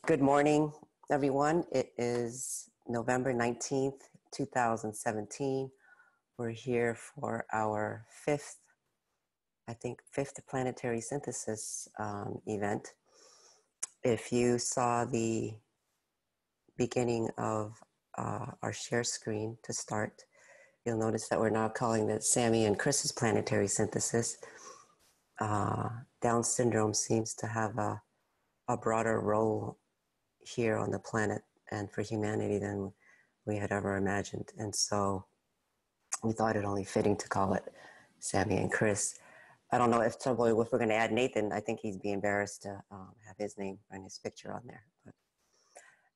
Good morning, everyone. It is November 19th, 2017. We're here for our fifth planetary synthesis event. If you saw the beginning of our share screen to start, you'll notice that we're now calling it Sammie and Chris's planetary synthesis. Down syndrome seems to have a broader role here on the planet and for humanity than we had ever imagined. And so we thought it only fitting to call it Sammie and Chris. I don't know if we're going to add Nathan. I think he'd be embarrassed to have his name and his picture on there, but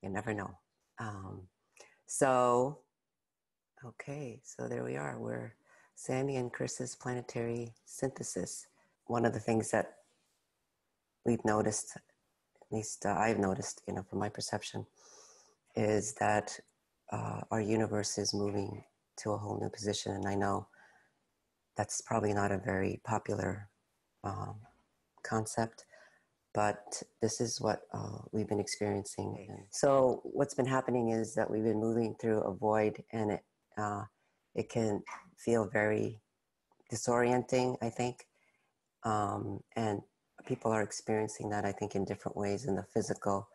you never know. So there we are. We're Sammie and Chris's planetary synthesis. One of the things that we've noticed, at least I've noticed, from my perception, is that our universe is moving to a whole new position. And I know that's probably not a very popular concept, but this is what we've been experiencing. And so what's been happening is that we've been moving through a void, and it can feel very disorienting, I think. And people are experiencing that, I think, in different ways in the physical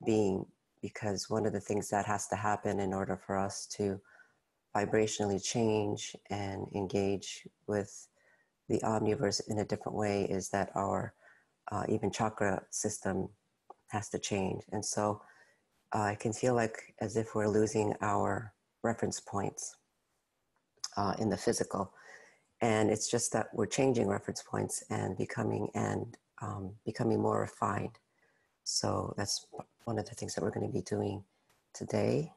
being, because one of the things that has to happen in order for us to vibrationally change and engage with the omniverse in a different way is that our even chakra system has to change. And so it can feel like as if we're losing our reference points in the physical. And it's just that we're changing reference points and becoming more refined. So that's one of the things that we're going to be doing today.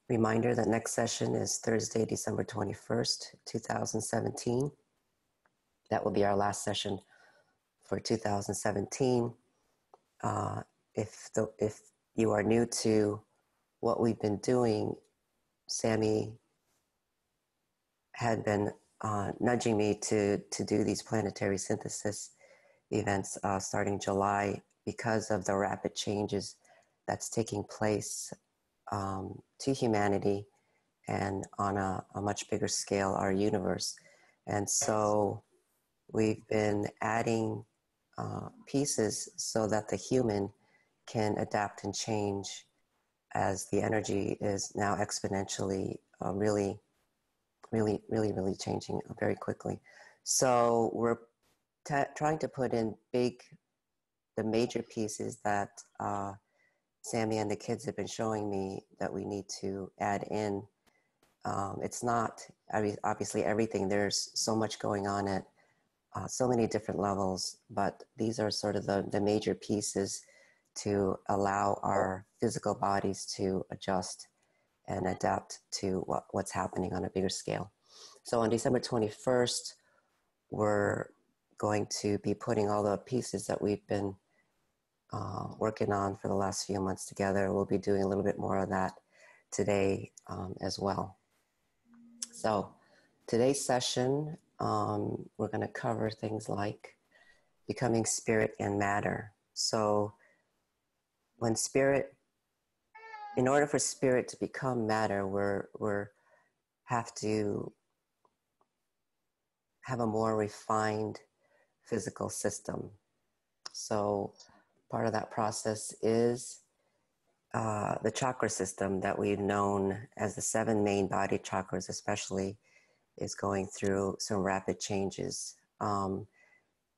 Reminder that next session is Thursday, December 21st, 2017. That will be our last session for 2017. If you are new to what we've been doing, Sammie had been nudging me to do these planetary synthesis events starting July because of the rapid changes that's taking place to humanity and on a much bigger scale, our universe. And so we've been adding pieces so that the human can adapt and change as the energy is now exponentially really changing very quickly. So we're trying to put in the major pieces that Sammie and the kids have been showing me that we need to add in. It's not obviously everything. There's so much going on at so many different levels, but these are sort of the major pieces to allow our physical bodies to adjust and adapt to what's happening on a bigger scale. So on December 21st, we're going to be putting all the pieces that we've been working on for the last few months together. We'll be doing a little bit more of that today as well. So today's session, we're going to cover things like becoming spirit and matter. So in order for spirit to become matter, we're have to have a more refined physical system. So part of that process is the chakra system that we've known as the 7 main body chakras especially is going through some rapid changes.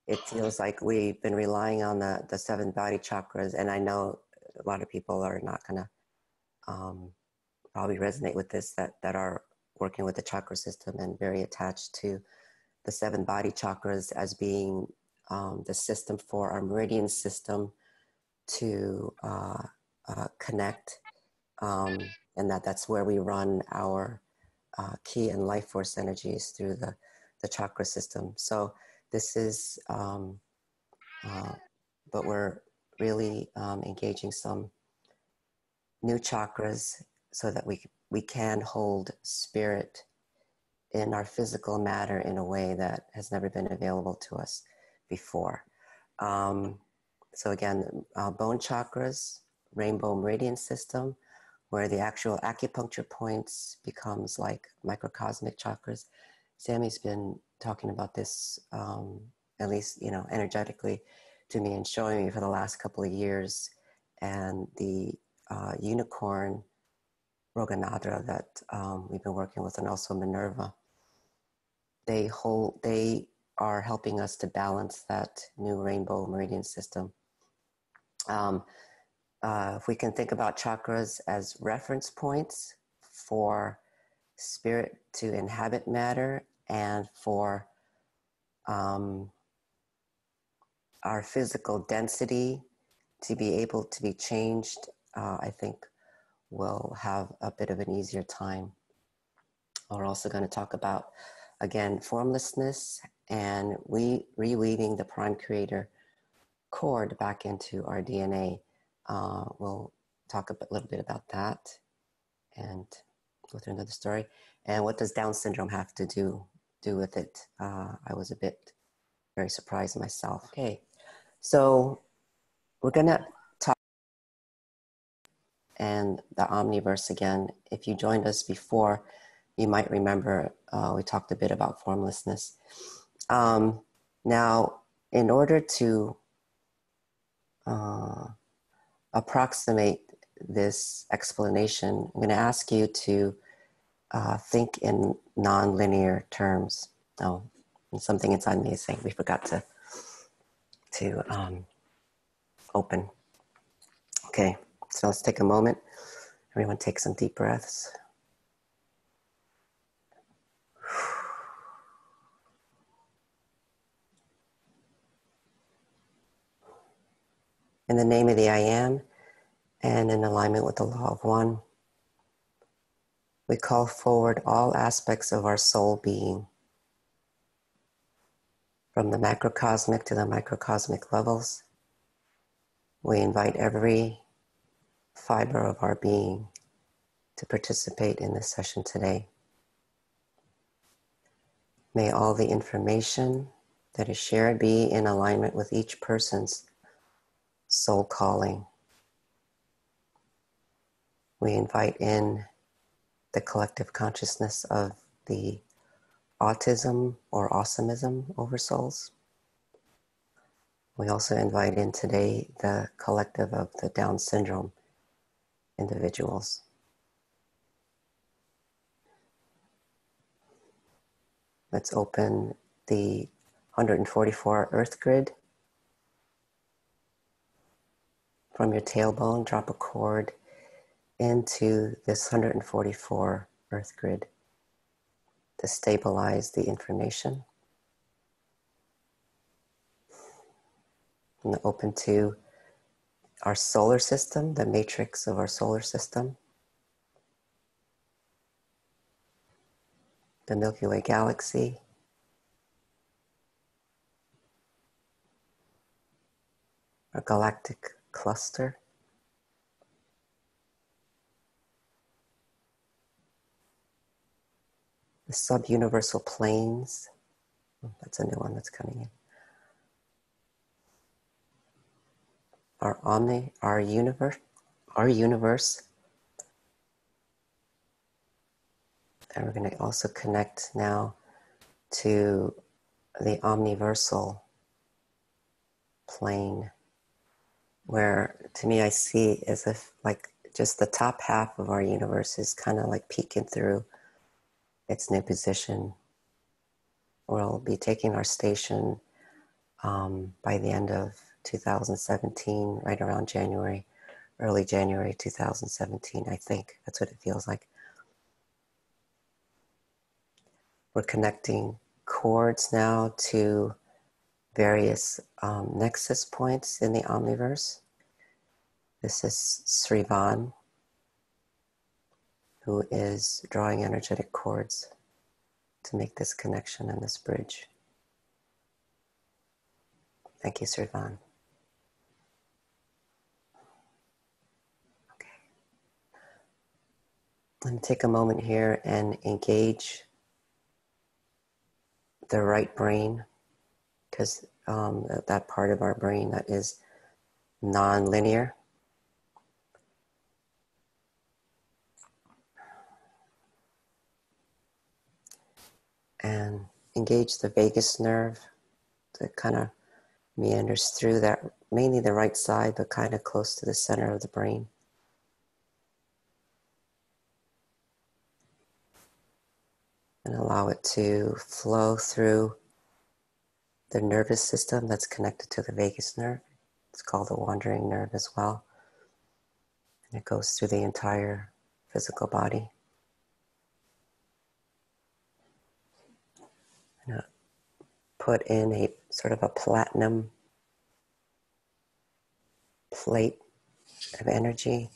It feels like we've been relying on the 7 body chakras, and I know a lot of people are not going to probably resonate with this, that are working with the chakra system and very attached to the 7 body chakras as being the system for our meridian system to connect, and that's where we run our key and life force energies through the chakra system. So this is, but we're really engaging some new chakras so that we can hold spirit in our physical matter in a way that has never been available to us before. So again, bone chakras, rainbow meridian system, where the actual acupuncture points becomes like microcosmic chakras. Sammie's been talking about this, at least, energetically to me and showing me for the last couple of years. And the unicorn Roganadra that we've been working with, and also Minerva, they are helping us to balance that new rainbow meridian system. If we can think about chakras as reference points for spirit to inhabit matter and for our physical density to be able to be changed, I think we'll have a bit of an easier time. We're also going to talk about, again, formlessness and reweaving the prime creator cord back into our DNA. We'll talk a little bit about that and go through another story. And what does Down syndrome have to do with it? I was very surprised myself. Okay, so we're gonna talk and the omniverse again. If you joined us before, you might remember we talked a bit about formlessness. Now, in order to approximate this explanation, I'm going to ask you to think in non-linear terms. Oh, and something inside me is saying we forgot to open. Okay, so let's take a moment. Everyone take some deep breaths. In the name of the I Am, and in alignment with the law of one, we call forward all aspects of our soul being, from the macrocosmic to the microcosmic levels. We invite every fiber of our being to participate in this session today. May all the information that is shared be in alignment with each person's soul calling. We invite in the collective consciousness of the autism or awesomism oversouls. We also invite in today the collective of the Down syndrome individuals. Let's open the 144 Earth grid. From your tailbone, drop a cord into this 144 Earth grid to stabilize the information. And open to our solar system, the matrix of our solar system, the Milky Way galaxy, our galactic cluster, the sub-universal planes. That's a new one that's coming in. Our universe, and we're going to also connect now to the omniversal plane, where to me I see as if like just the top half of our universe is kind of like peeking through its new position. We'll be taking our station by the end of 2017, right around January, early January 2017, I think. That's what it feels like. We're connecting cords now to various nexus points in the omniverse. This is Srivan, who is drawing energetic cords to make this connection and this bridge. Thank you, Srivan. Okay. I'm going to take a moment here and engage the right brain, because that part of our brain that is non-linear. And engage the vagus nerve that kind of meanders through that, mainly the right side, but kind of close to the center of the brain. And allow it to flow through the nervous system that's connected to the vagus nerve. It's called the wandering nerve as well. And it goes through the entire physical body. And put in a sort of a platinum plate of energy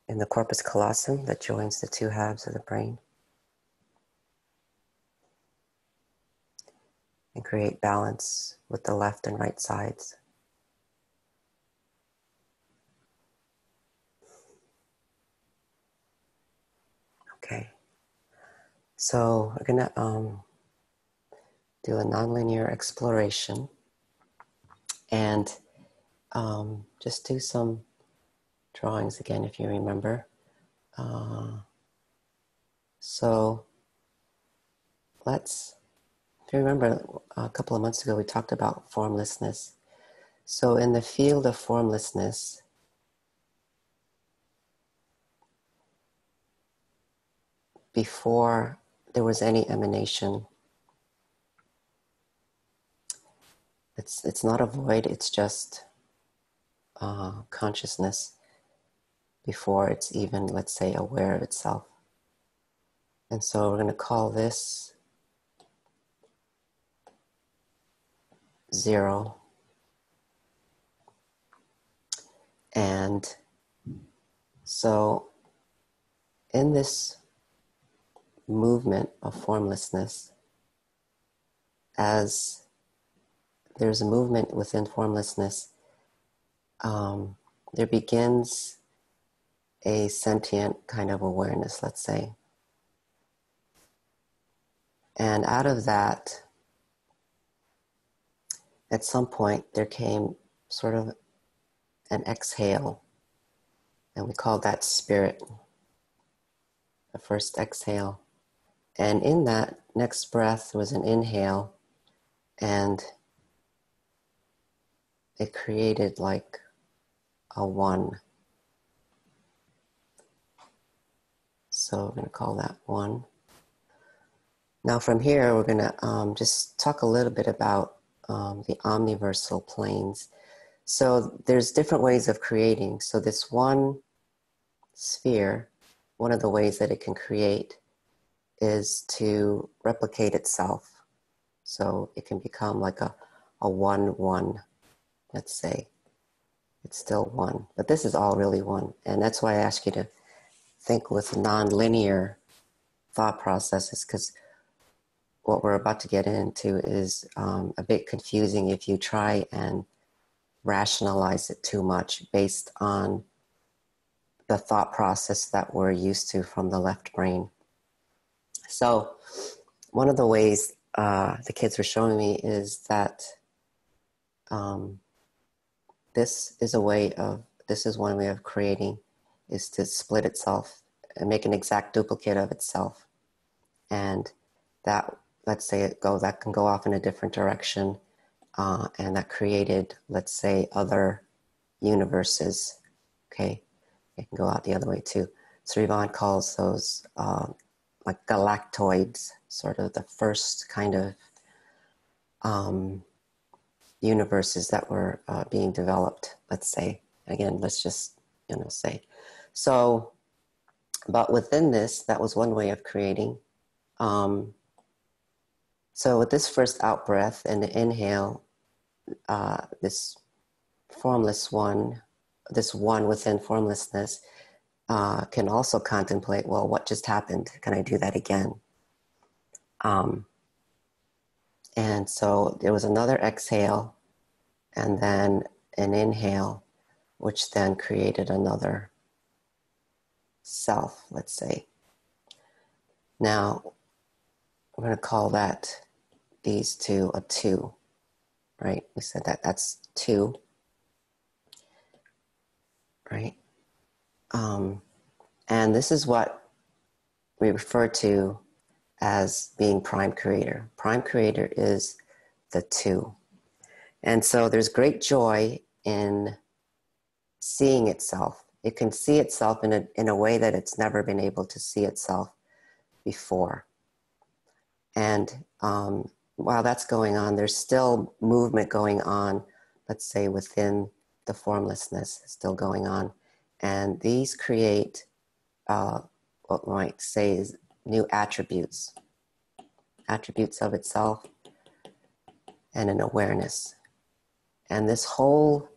in the corpus callosum that joins the two halves of the brain. And create balance with the left and right sides. Okay, so we're gonna do a nonlinear exploration and just do some drawings again, if you remember. So if you remember, a couple of months ago we talked about formlessness. So in the field of formlessness, before there was any emanation, it's not a void, it's just consciousness before it's even, let's say, aware of itself. And so we're going to call this 0. And so in this movement of formlessness, as there's a movement within formlessness, there begins a sentient kind of awareness, let's say. And out of that, at some point, there came sort of an exhale, and we called that spirit, the first exhale. And in that next breath was an inhale, and it created like a 1. So we're going to call that 1. Now from here, we're going to just talk a little bit about the omniversal planes. So there's different ways of creating. So this one sphere, one of the ways that it can create is to replicate itself. So it can become like a 1-1, let's say. It's still 1, but this is all really 1. And that's why I ask you to think with non-linear thought processes, because what we're about to get into is a bit confusing if you try and rationalize it too much based on the thought process that we're used to from the left brain. So one of the ways the kids were showing me is that this is one way of creating, is to split itself and make an exact duplicate of itself. And that, let's say that can go off in a different direction, and that created, let's say, other universes. Okay, it can go out the other way too. Srivan calls those like galactoids, sort of the first kind of universes that were being developed, let's say. Again, let's just, say. So, but within this, that was one way of creating. So with this first out breath and the inhale, this formless one, this one within formlessness, can also contemplate, well, what just happened? Can I do that again? And so there was another exhale and then an inhale, which then created another self, let's say. Now, we're going to call these two a 2, right? We said that's 2. right? And this is what we refer to as being prime creator. Prime creator is the two. And so there's great joy in seeing itself. It can see itself in a way that it's never been able to see itself before. And while that's going on, there's still movement going on, let's say within the formlessness still going on. And these create what we might say is new attributes of itself and an awareness. And this whole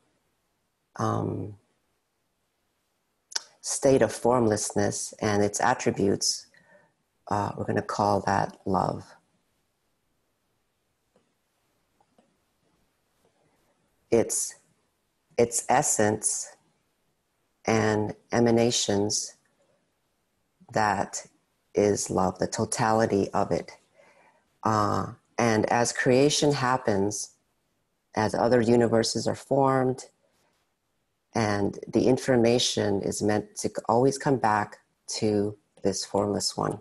state of formlessness and its attributes, we're going to call that love. Its essence and emanations, that is love, the totality of it. And as creation happens, as other universes are formed, and the information is meant to always come back to this formless one.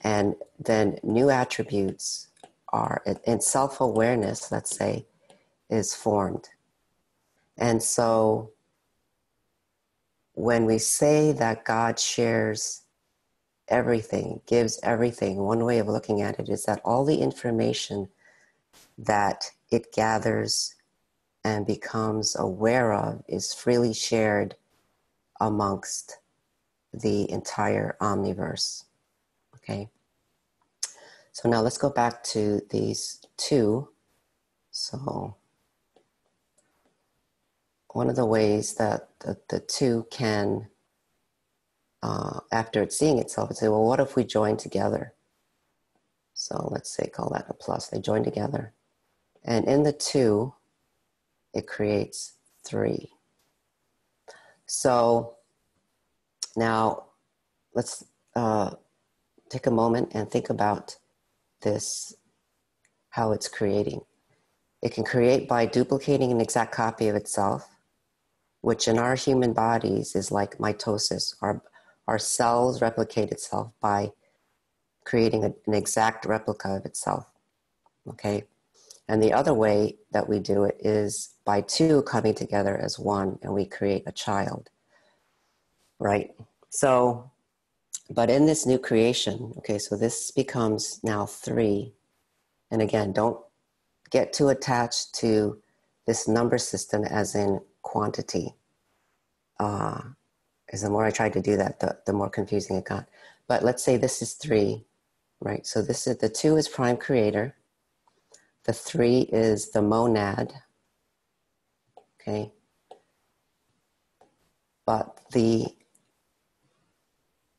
And then new attributes are, and self-awareness, let's say, is formed. And so when we say that God shares everything, gives everything, one way of looking at it is that all the information that it gathers and becomes aware of is freely shared amongst the entire omniverse. Okay? So now let's go back to these two. So one of the ways that the two can, after it's seeing itself, it's say, well, what if we join together? So let's say, call that a plus. They join together. And in the two, it creates three. So now let's take a moment and think about this, how it's creating. It can create by duplicating an exact copy of itself, which in our human bodies is like mitosis. Our cells replicate itself by creating an exact replica of itself, okay? And the other way that we do it is by two coming together as one, and we create a child, right? So, but in this new creation, okay, so this becomes now three. And again, don't get too attached to this number system as in quantity. Because the more I tried to do that, the more confusing it got. But let's say this is three, right? So this is, the two is prime creator. The three is the monad, okay? But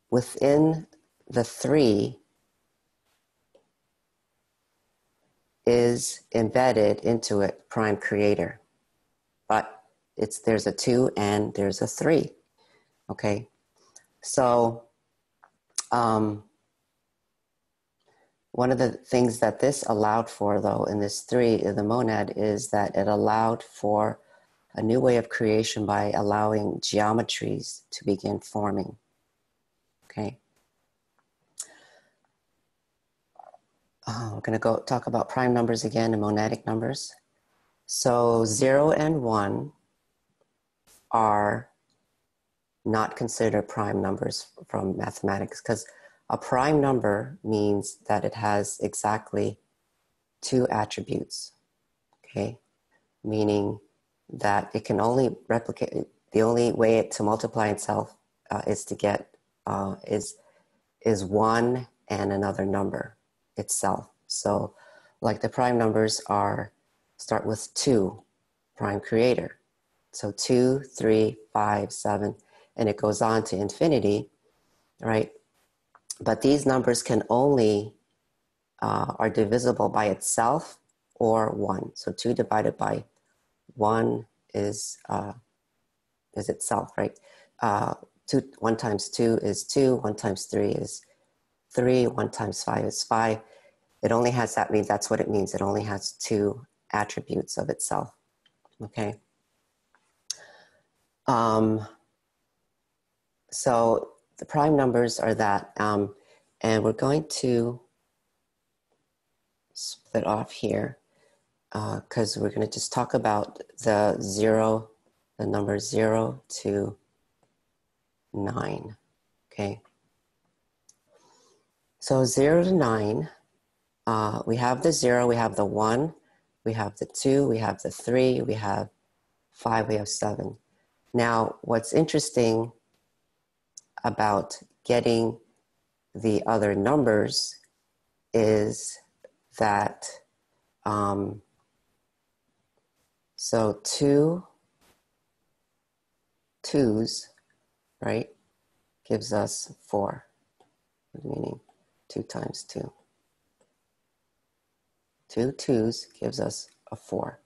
within the three is embedded into it prime creator. But there's a two and there's a three, okay? So one of the things that this allowed for, though, in this three, the monad, is that it allowed for a new way of creation by allowing geometries to begin forming, okay? We're going to go talk about prime numbers again and monadic numbers. So 0 and 1 are not considered prime numbers from mathematics, because a prime number means that it has exactly two attributes, okay? Meaning that it can only replicate, the only way to multiply itself is to get, is one and another number itself. So like the prime numbers start with 2, prime creator. So 2, 3, 5, 7, and it goes on to infinity, right? But these numbers can only, are divisible by itself or 1. So 2 divided by 1 is itself, right? 1 times 2 is 2, 1 times 3 is 3, 1 times 5 is 5. It only has, that means that's what it means. It only has 2 attributes of itself, okay? So the prime numbers are that, and we're going to split off here because we're going to just talk about the number 0 to 9, okay? So 0 to 9, we have the 0, we have the 1, we have the 2, we have the 3, we have 5, we have 7. Now, what's interesting about getting the other numbers is that, so 2 2s, right, gives us 4, meaning 2 times 2. 2 2s gives us a 4.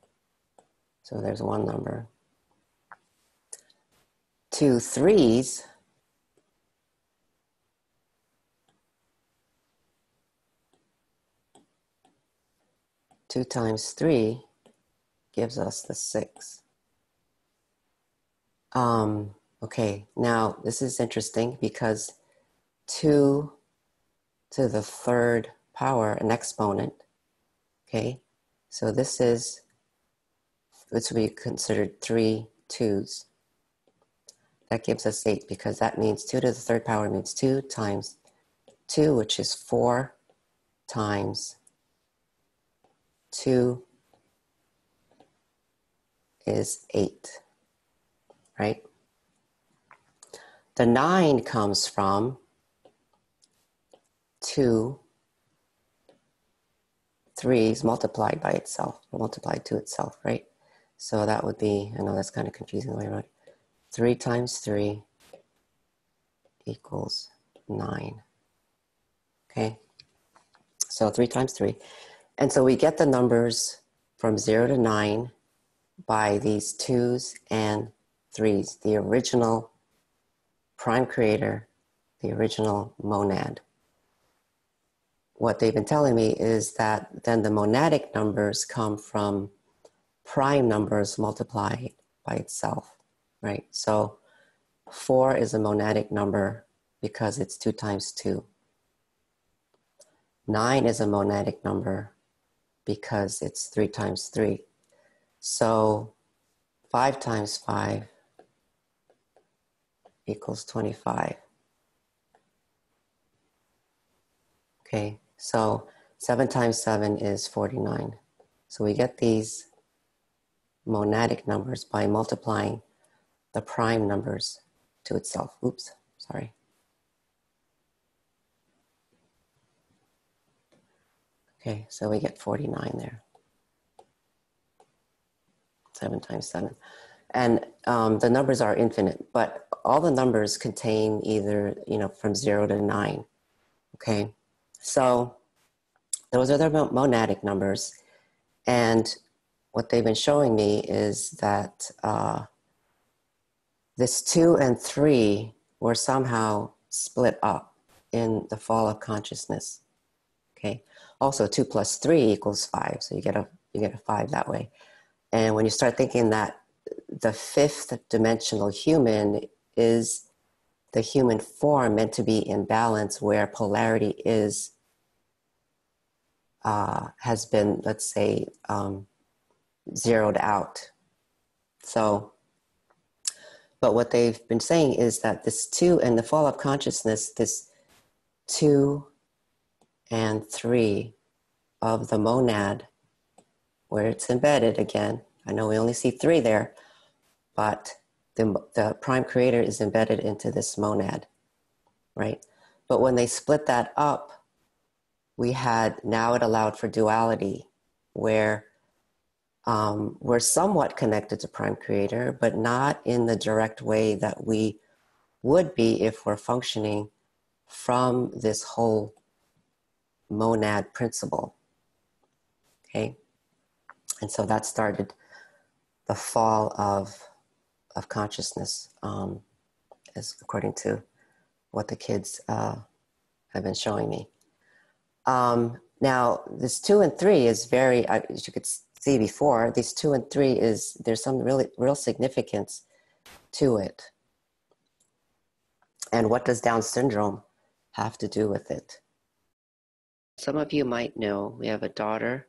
So there's one number. 2 3s two times 3 gives us the 6. Okay, now this is interesting because 2 to the 3rd power, an exponent, okay? So this would be considered 3 2s. That gives us 8 because that means 2 to the 3rd power means 2 times 2, which is 4 times 2 is 8, right? The 9 comes from 2 3s multiplied by itself, or multiplied to itself, right? So that would be, I know that's kind of confusing the way around. 3 times 3 equals 9, okay? So 3 times 3. And so we get the numbers from 0 to 9 by these 2s and 3s, the original prime creator, the original monad. What they've been telling me is that then the monadic numbers come from prime numbers multiplied by itself, right? So 4 is a monadic number because it's 2 times 2. 9 is a monadic number because it's 3 times 3. So 5 times 5 equals 25. Okay, so 7 times 7 is 49. So we get these monadic numbers by multiplying the prime numbers to itself. Oops, sorry. Okay, so we get 49 there. 7 times 7. And the numbers are infinite, but all the numbers contain either, from 0 to 9. Okay, so those are the monadic numbers. And what they've been showing me is that this 2 and 3 were somehow split up in the fall of consciousness. Okay, also 2 plus 3 equals 5, so you get a 5 that way. And when you start thinking that the 5th dimensional human is the human form meant to be in balance, where polarity has been, let's say, zeroed out. So, but what they've been saying is that this 2 and the fall of consciousness, this 2 and 3 of the monad, where it's embedded again. I know we only see 3 there, but the prime creator is embedded into this monad, right? But when they split that up, now it allowed for duality, where we're somewhat connected to prime creator, but not in the direct way that we would be if we're functioning from this whole monad principle, okay? And so that started the fall of consciousness, as according to what the kids have been showing me. Now, this 2 and 3 is very, as you could see before, these 2 and 3 there's some real significance to it. And what does Down syndrome have to do with it? Some of you might know we have a daughter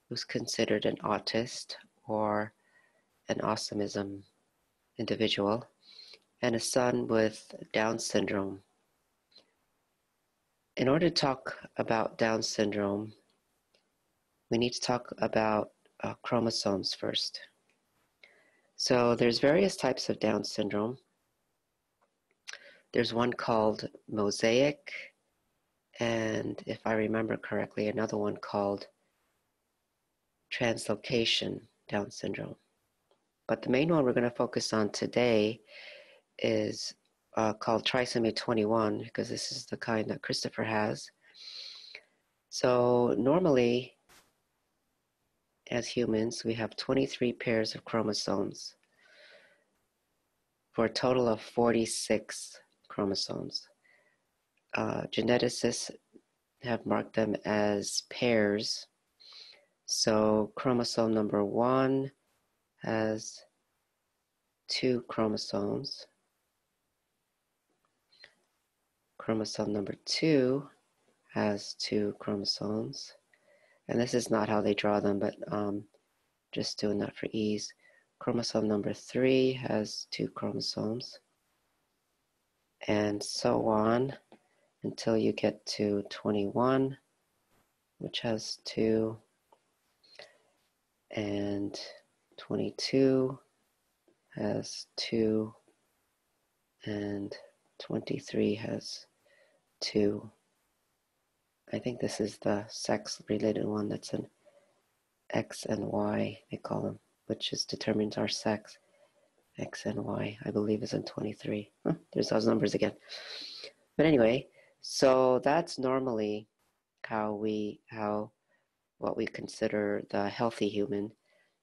who's considered an autist or an Autism individual, and a son with Down syndrome. In order to talk about Down syndrome, we need to talk about chromosomes first. So there's various types of Down syndrome. There's one called mosaic, and if I remember correctly, another one called translocation Down syndrome. But the main one we're going to focus on today is called trisomy 21, because this is the kind that Christopher has. So normally, as humans, we have 23 pairs of chromosomes for a total of 46 chromosomes. Geneticists have marked them as pairs. So chromosome number 1 has 2 chromosomes. Chromosome number 2 has 2 chromosomes. And this is not how they draw them, but just doing that for ease. Chromosome number 3 has 2 chromosomes. And so on until you get to 21, which has 2, and 22 has 2, and 23 has 2. I think this is the sex-related one. That's an X and Y, they call them, which determines our sex. X and Y, I believe, is in 23. There's those numbers again. But anyway, so that's normally what we consider the healthy human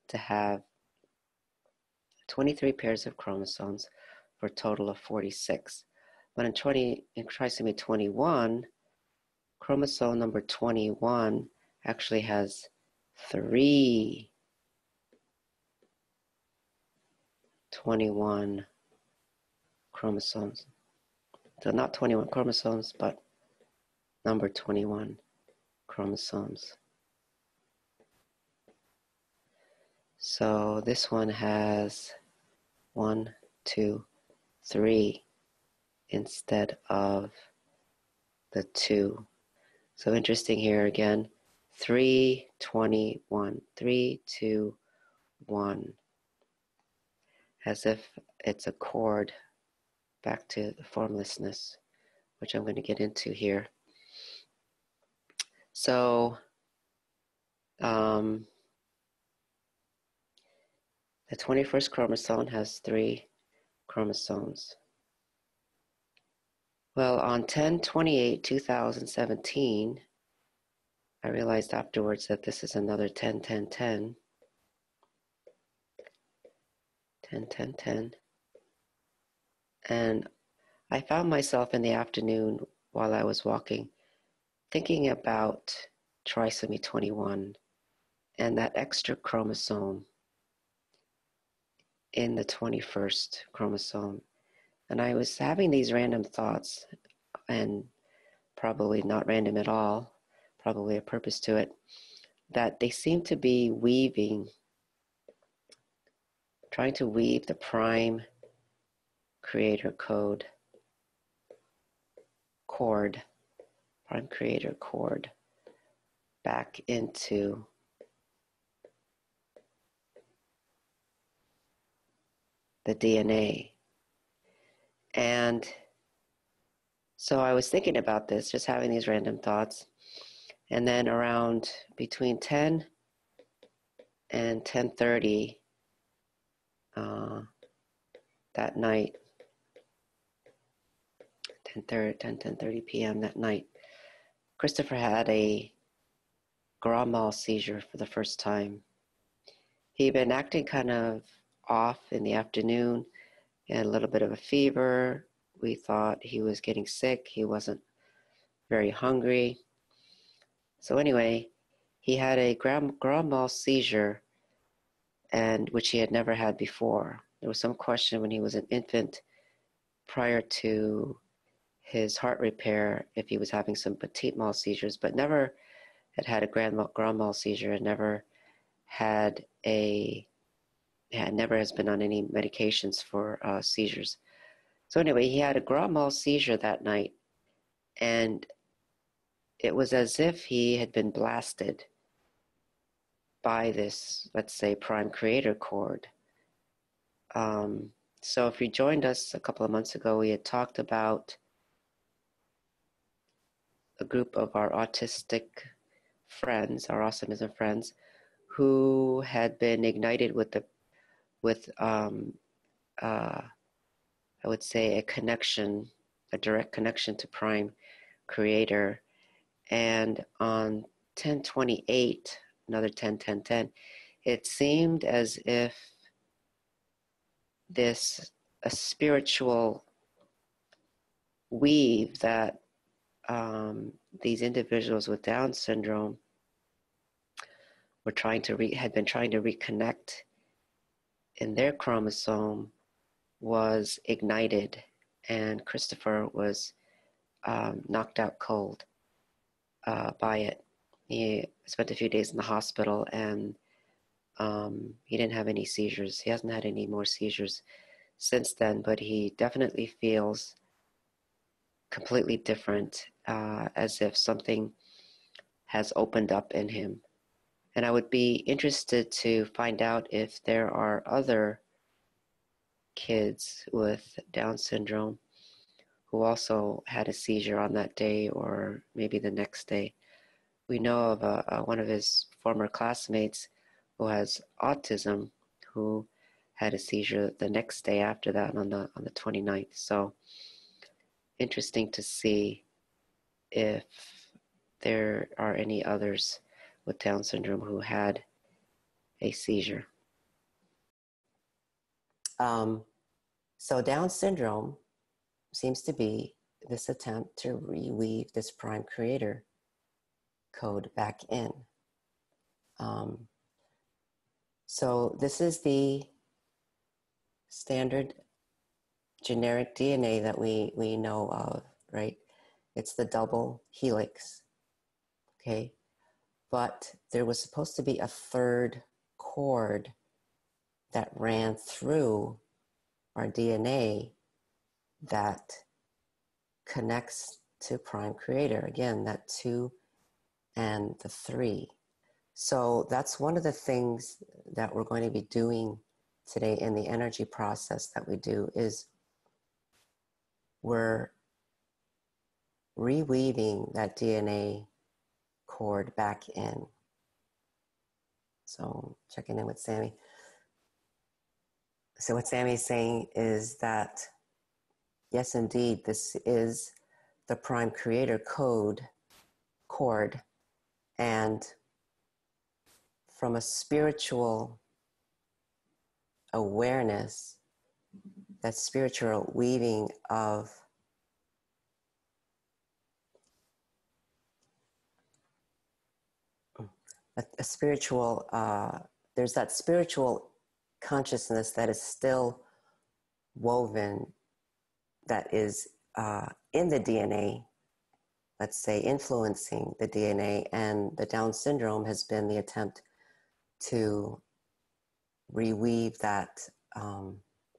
to have 23 pairs of chromosomes for a total of 46. But in trisomy 21, chromosome number 21 actually has 3 21 chromosomes. So not 21 chromosomes, but number 21 chromosomes. So this one has 1, 2, 3 instead of the 2. So interesting here again, 3, 21, 3, 2, 1. As if it's a chord back to the formlessness, which I'm going to get into here. So the 21st chromosome has 3 chromosomes. Well, on 10/28/2017, I realized afterwards that this is another 10/10/10. 10/10/10. And I found myself in the afternoon while I was walking thinking about trisomy 21 and that extra chromosome in the 21st chromosome. And I was having these random thoughts, and probably not random at all, probably a purpose to it, that they seem to be trying to weave the prime creator prime creator chord back into the DNA. And so I was thinking about this, just having these random thoughts. And then around between 10 and 10:30 that night, 10:30 p.m. that night, Christopher had a grand mal seizure for the first time. He'd been acting kind of off in the afternoon. He had a little bit of a fever. We thought he was getting sick. He wasn't very hungry. So anyway, he had a grand mal seizure, and which he had never had before. there was some question when he was an infant prior to his heart repair if he was having some petit mal seizures, but never had a grand mal seizure, and never never has been on any medications for seizures. So anyway, he had a grand mal seizure that night, and it was as if he had been blasted by this, let's say, prime creator chord. So if you joined us a couple of months ago, we had talked about a group of our autistic friends, our awesomism friends, who had been ignited with I would say a direct connection to prime creator. And on 10/28, another 10/10/10, it seemed as if a spiritual weave that these individuals with Down syndrome had been trying to reconnect in their chromosome was ignited, and Christopher was knocked out cold by it. He spent a few days in the hospital, and he didn't have any seizures. He hasn't had any more seizures since then, but he definitely feels completely different, as if something has opened up in him. And I would be interested to find out if there are other kids with Down syndrome who also had a seizure on that day or maybe the next day. We know of one of his former classmates who has autism who had a seizure the next day after that on the 29th. So interesting to see if there are any others with Down syndrome who had a seizure. So Down syndrome seems to be this attempt to reweave this prime creator code back in. So this is the standard generic DNA that we know of, right? It's the double helix, okay? But there was supposed to be a third cord that ran through our DNA that connects to prime creator. Again, that 2 and the 3. So that's one of the things that we're going to be doing today in the energy process that we do is we're reweaving that DNA cord back in. So checking in with Sammie. So what Sammie is saying is that, yes, indeed, this is the prime creator cord, and from a spiritual awareness, that spiritual weaving of a spiritual, there's that spiritual consciousness that is still woven, that is in the DNA, let's say, influencing the DNA, and the Down syndrome has been the attempt to reweave that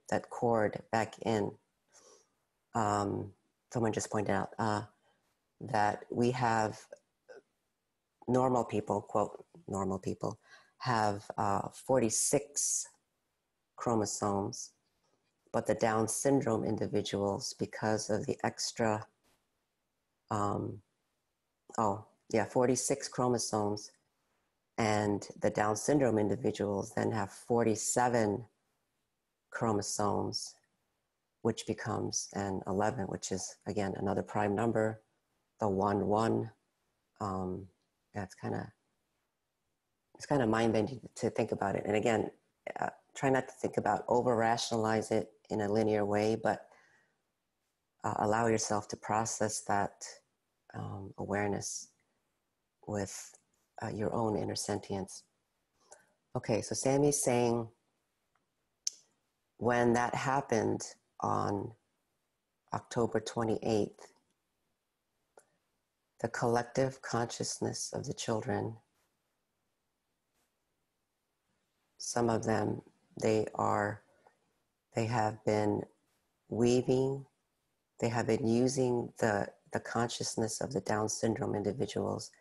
that cord back in. Someone just pointed out that we have normal people, quote, normal people, have 46 chromosomes, but the Down syndrome individuals, because of the extra, 46 chromosomes, and the Down syndrome individuals then have 47 chromosomes, which becomes an 11, which is, again, another prime number, the 1/1. It's kind of mind-bending to think about it. And again, try not to think about, over-rationalize it in a linear way, but allow yourself to process that awareness with your own inner sentience. Okay, so Sammie's saying when that happened on October 28th, the collective consciousness of the children, some of them, they have been weaving, they have been using the consciousness of the Down syndrome individuals,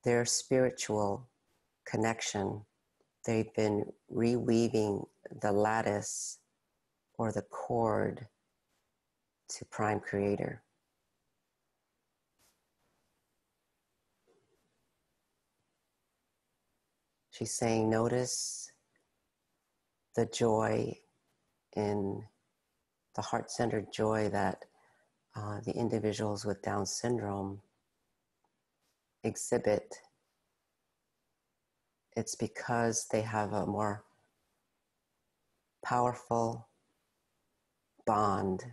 their spiritual connection. They've been reweaving the lattice or the cord to Prime Creator. She's saying, notice the joy in the heart-centered joy that the individuals with Down syndrome exhibit. It's because they have a more powerful bond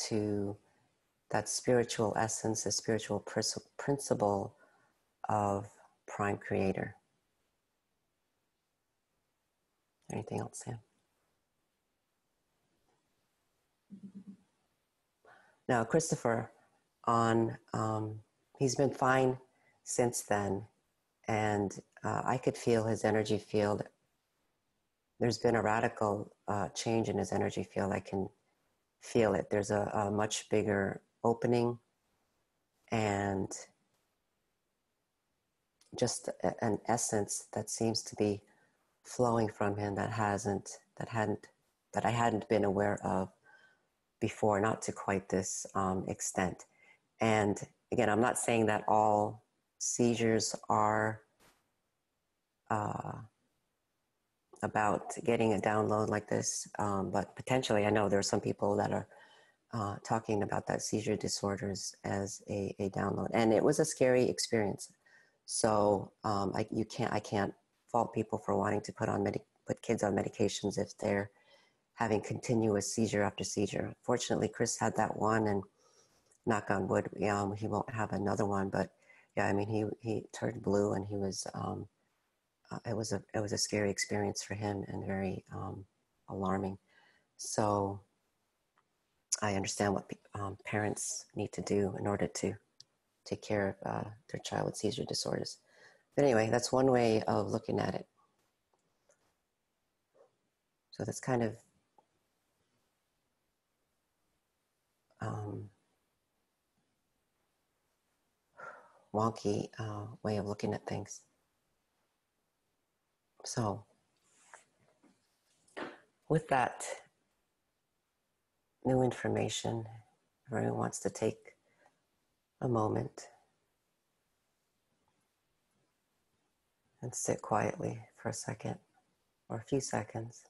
to that spiritual essence, the spiritual principle of Prime Creator. Anything else, Sam? Now, Christopher, he's been fine since then, and I could feel his energy field. There's been a radical change in his energy field. I can feel it. There's a much bigger opening and just an essence that seems to be flowing from him that I hadn't been aware of before, not to quite this extent. And again, I'm not saying that all seizures are about getting a download like this, but potentially I know there are some people that are talking about that seizure disorders as a download, and it was a scary experience. So I can't fault people for wanting to put kids on medications if they're having continuous seizure after seizure. Fortunately, Chris had that one, and knock on wood, he won't have another one. But yeah, I mean, he turned blue, and he was. It was a scary experience for him and very alarming. So I understand what parents need to do in order to take care of their child with seizure disorders. But anyway, that's one way of looking at it. So that's kind of wonky way of looking at things. So with that new information, everyone wants to take a moment and sit quietly for a second or a few seconds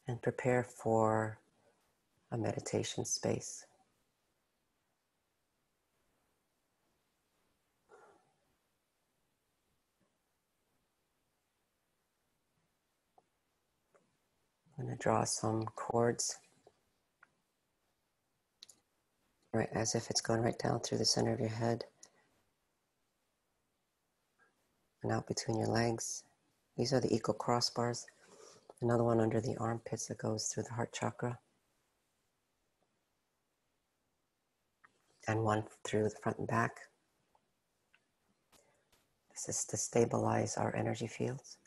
and prepare for a meditation space. I'm going to draw some cords, right, as if it's going right down through the center of your head and out between your legs. These are the equal crossbars. Another one under the armpits that goes through the heart chakra. And one through the front and back. This is to stabilize our energy fields.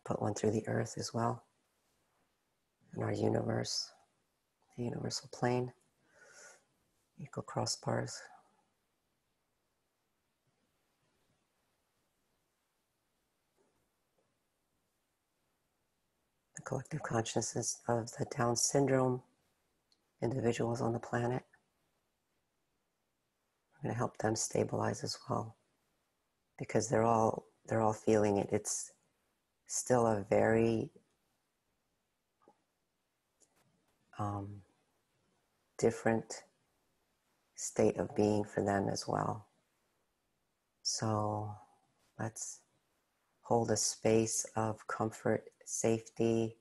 Put one through the earth as well. And our universe, the universal plane, equal crossbars. The collective consciousness of the Down syndrome individuals on the planet. We're going to help them stabilize as well, because they're all feeling it. It's still a very different state of being for them as well. So let's hold a space of comfort, safety,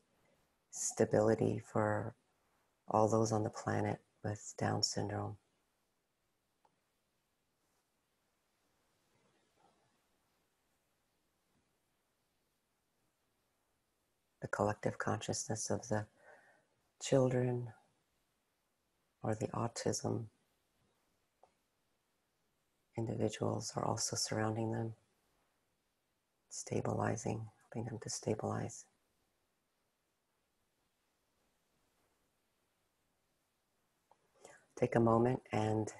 stability for all those on the planet with Down syndrome. the collective consciousness of the children or the autism individuals are also surrounding them, stabilizing, helping them to stabilize. Take a moment and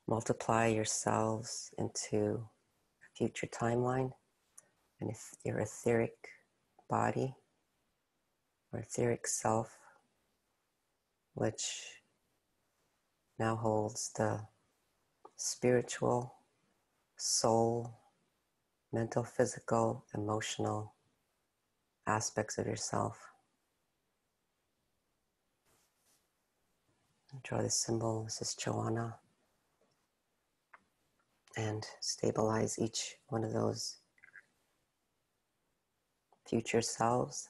multiply yourselves into a future timeline, and if your etheric body or etheric self, which now holds the spiritual, soul, mental, physical, emotional aspects of yourself. Draw this symbol, this is Joanna, and stabilize each one of those future selves.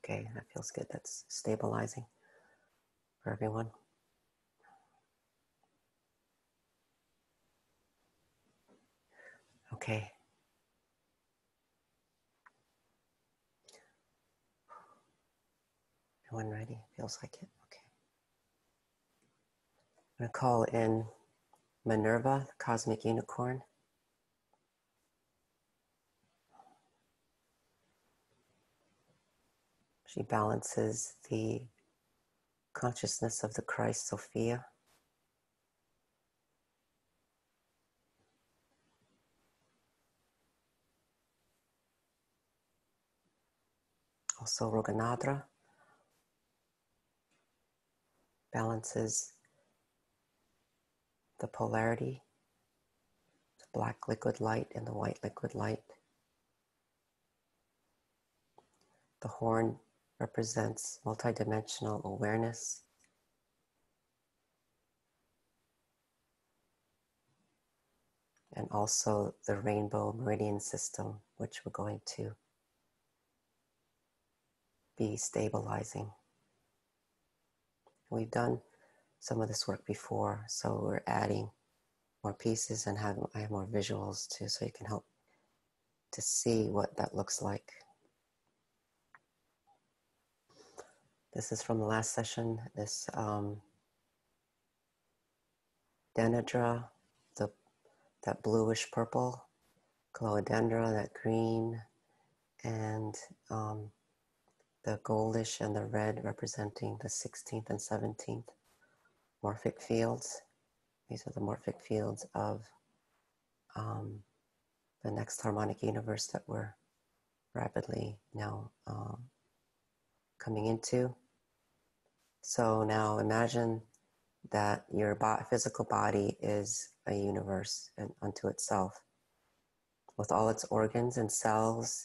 Okay, that feels good. That's stabilizing for everyone. Okay. Everyone ready? Feels like it? Okay. I'm going to call in Minerva, the cosmic unicorn. She balances the consciousness of the Christ Sophia. Also Roganadra balances the polarity, the black liquid light and the white liquid light. The horn represents multidimensional awareness. And also the rainbow meridian system, which we're going to be stabilizing. We've done some of this work before, so we're adding more pieces and I have more visuals too, so you can help to see what that looks like. This is from the last session, this Denadra, that bluish purple, Cloadendra, that green, and the goldish and the red representing the 16th and 17th morphic fields. These are the morphic fields of the next harmonic universe that we're rapidly now coming into. So now imagine that your physical body is a universe unto itself, with all its organs and cells,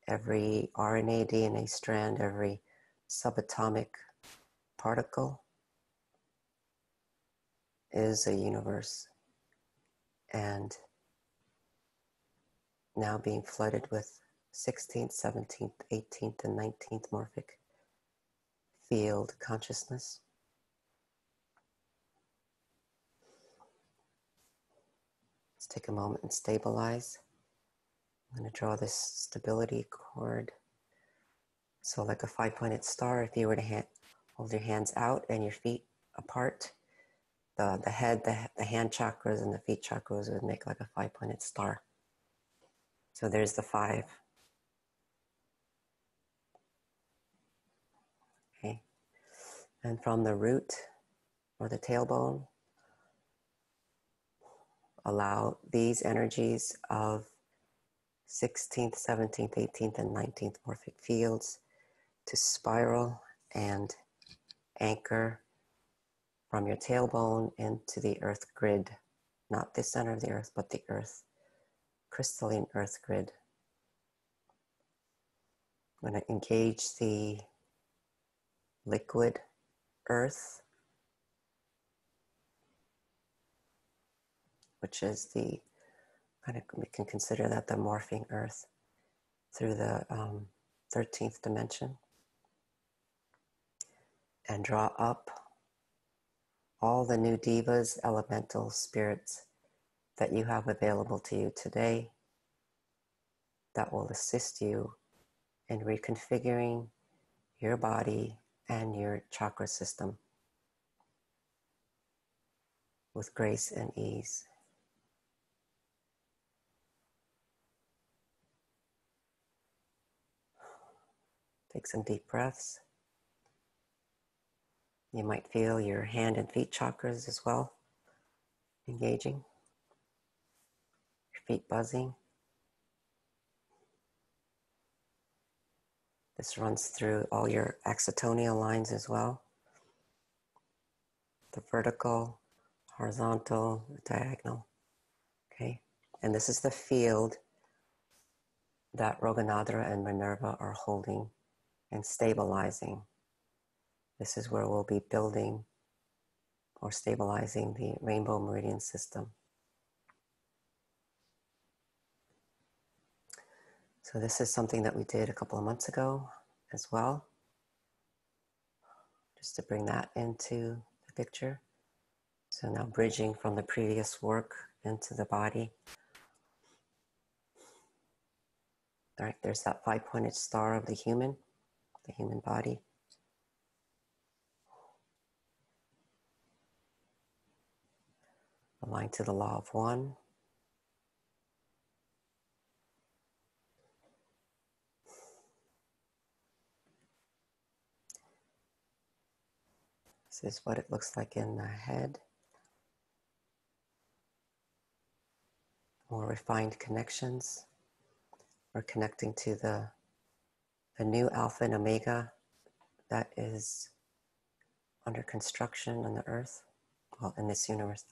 every RNA, DNA strand, every subatomic particle is a universe, and now being flooded with 16th, 17th, 18th, and 19th morphic field consciousness. Let's take a moment and stabilize. I'm going to draw this stability chord. So like a 5-pointed star, if you were to hold your hands out and your feet apart, the head, the hand chakras and the feet chakras would make like a 5-pointed star. So there's the 5. Okay. And from the root or the tailbone, allow these energies of 16th, 17th, 18th, and 19th morphic fields to spiral and anchor from your tailbone into the earth grid, not the center of the earth, but the earth, crystalline earth grid. I'm going to engage the liquid earth, which is the kind of, we can consider that the morphing earth through the 13th dimension, and draw up all the new divas, elemental spirits that you have available to you today that will assist you in reconfiguring your body and your chakra system with grace and ease. Take some deep breaths. You might feel your hand and feet chakras as well engaging, your feet buzzing. This runs through all your axonal lines as well, the vertical, horizontal, diagonal. Okay, and this is the field that Roganadra and Minerva are holding and stabilizing. This is where we'll be building or stabilizing the rainbow meridian system. So this is something that we did a couple of months ago as well, just to bring that into the picture. So now bridging from the previous work into the body. All right, there's that 5-pointed star of the human body. Aligned to the law of one. This is what it looks like in the head. More refined connections. We're connecting to the new alpha and omega that is under construction on the earth, well, in this universe.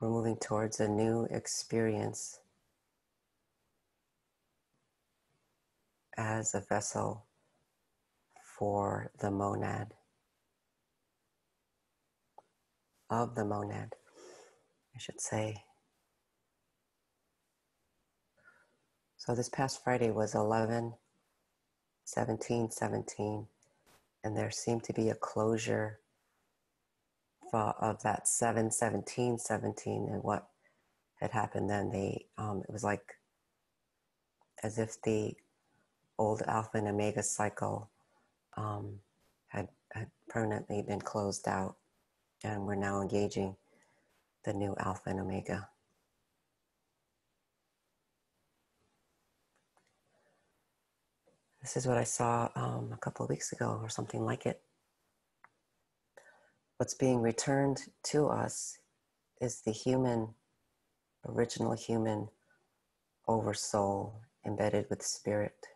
We're moving towards a new experience as a vessel for the monad, of the monad, I should say. So this past Friday was 11/17/17, and there seemed to be a closure of that 7/17/17, and what had happened then. It was like as if the old alpha and omega cycle had permanently been closed out, and we're now engaging the new alpha and omega. This is what I saw a couple of weeks ago or something like it. What's being returned to us is the human, original human oversoul embedded with spirit.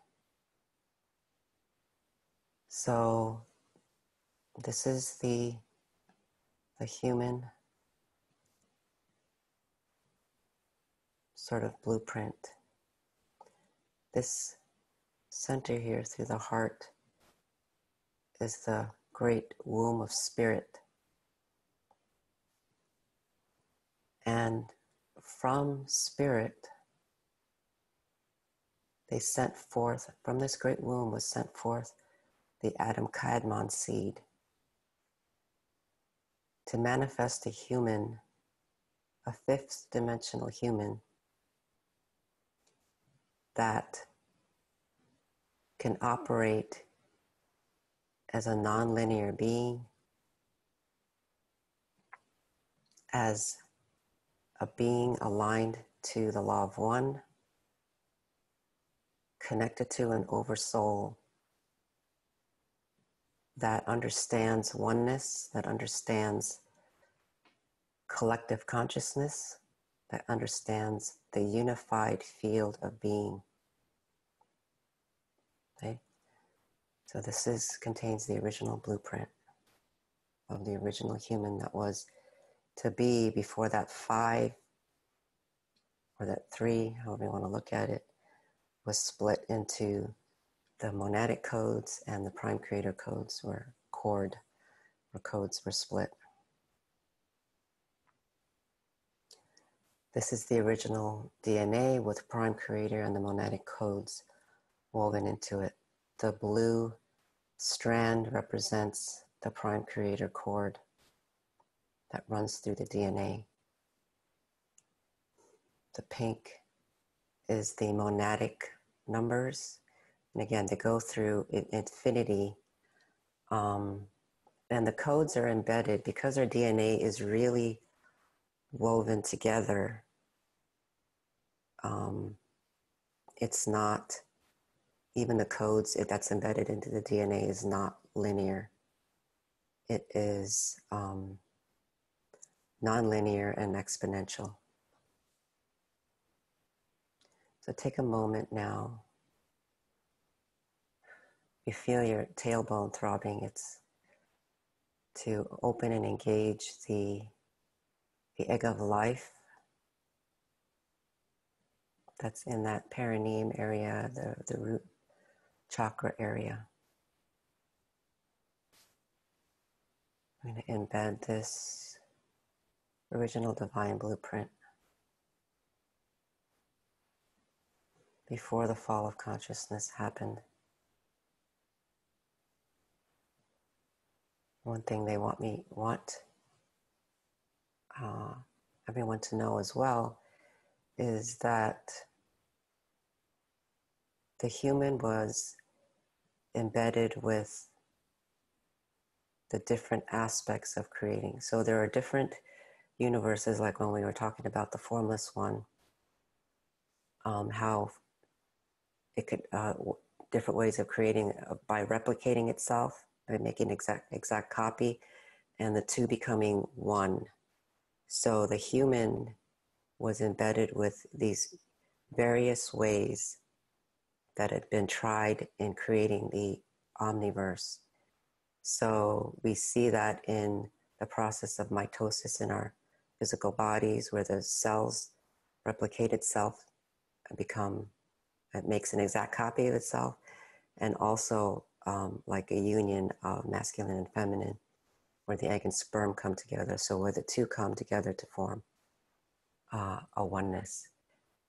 So this is the human sort of blueprint. This center here through the heart is the great womb of spirit. And from spirit, they sent forth, from this great womb was sent forth the Adam Kadmon seed to manifest a human, a fifth dimensional human that can operate as a non-linear being, as a being aligned to the law of one, connected to an oversoul that understands oneness, that understands collective consciousness, that understands the unified field of being. Okay? So this contains the original blueprint of the original human that was to be before that 5 or that 3, however you want to look at it, was split into the monadic codes and the prime creator codes, where codes were split. This is the original DNA with prime creator and the monadic codes woven into it. The blue strand represents the prime creator cord that runs through the DNA. The pink is the monadic numbers. And again, they go through infinity. And the codes are embedded because our DNA is really woven together. It's not, even the codes that's embedded into the DNA is not linear. It is nonlinear and exponential. So take a moment now. You feel your tailbone throbbing. It's to open and engage the egg of life that's in that perineum area, the root chakra area. I'm going to embed this original divine blueprint before the fall of consciousness happened. One thing they want everyone to know as well is that the human was embedded with the different aspects of creating. So there are different universes, like when we were talking about the formless one, how it could, different ways of creating by replicating itself, by making exact copy, and the two becoming one. So the human was embedded with these various ways that had been tried in creating the omniverse. So we see that in the process of mitosis in our physical bodies, where the cells replicate itself and it makes an exact copy of itself, and also like a union of masculine and feminine, where the egg and sperm come together, so where the two come together to form a oneness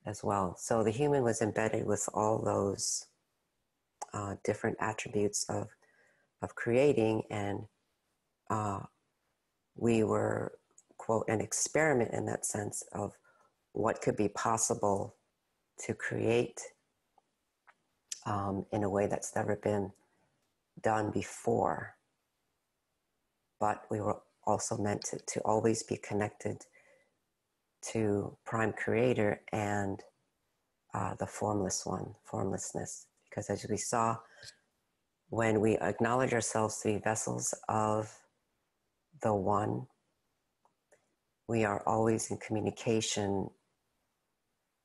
as well. So the human was embedded with all those different attributes of creating, and we were, quote, an experiment in that sense of what could be possible to create in a way that's never been done before. But we were also meant to always be connected to prime creator and the formlessness. Because as we saw, when we acknowledge ourselves to be vessels of the one, we are always in communication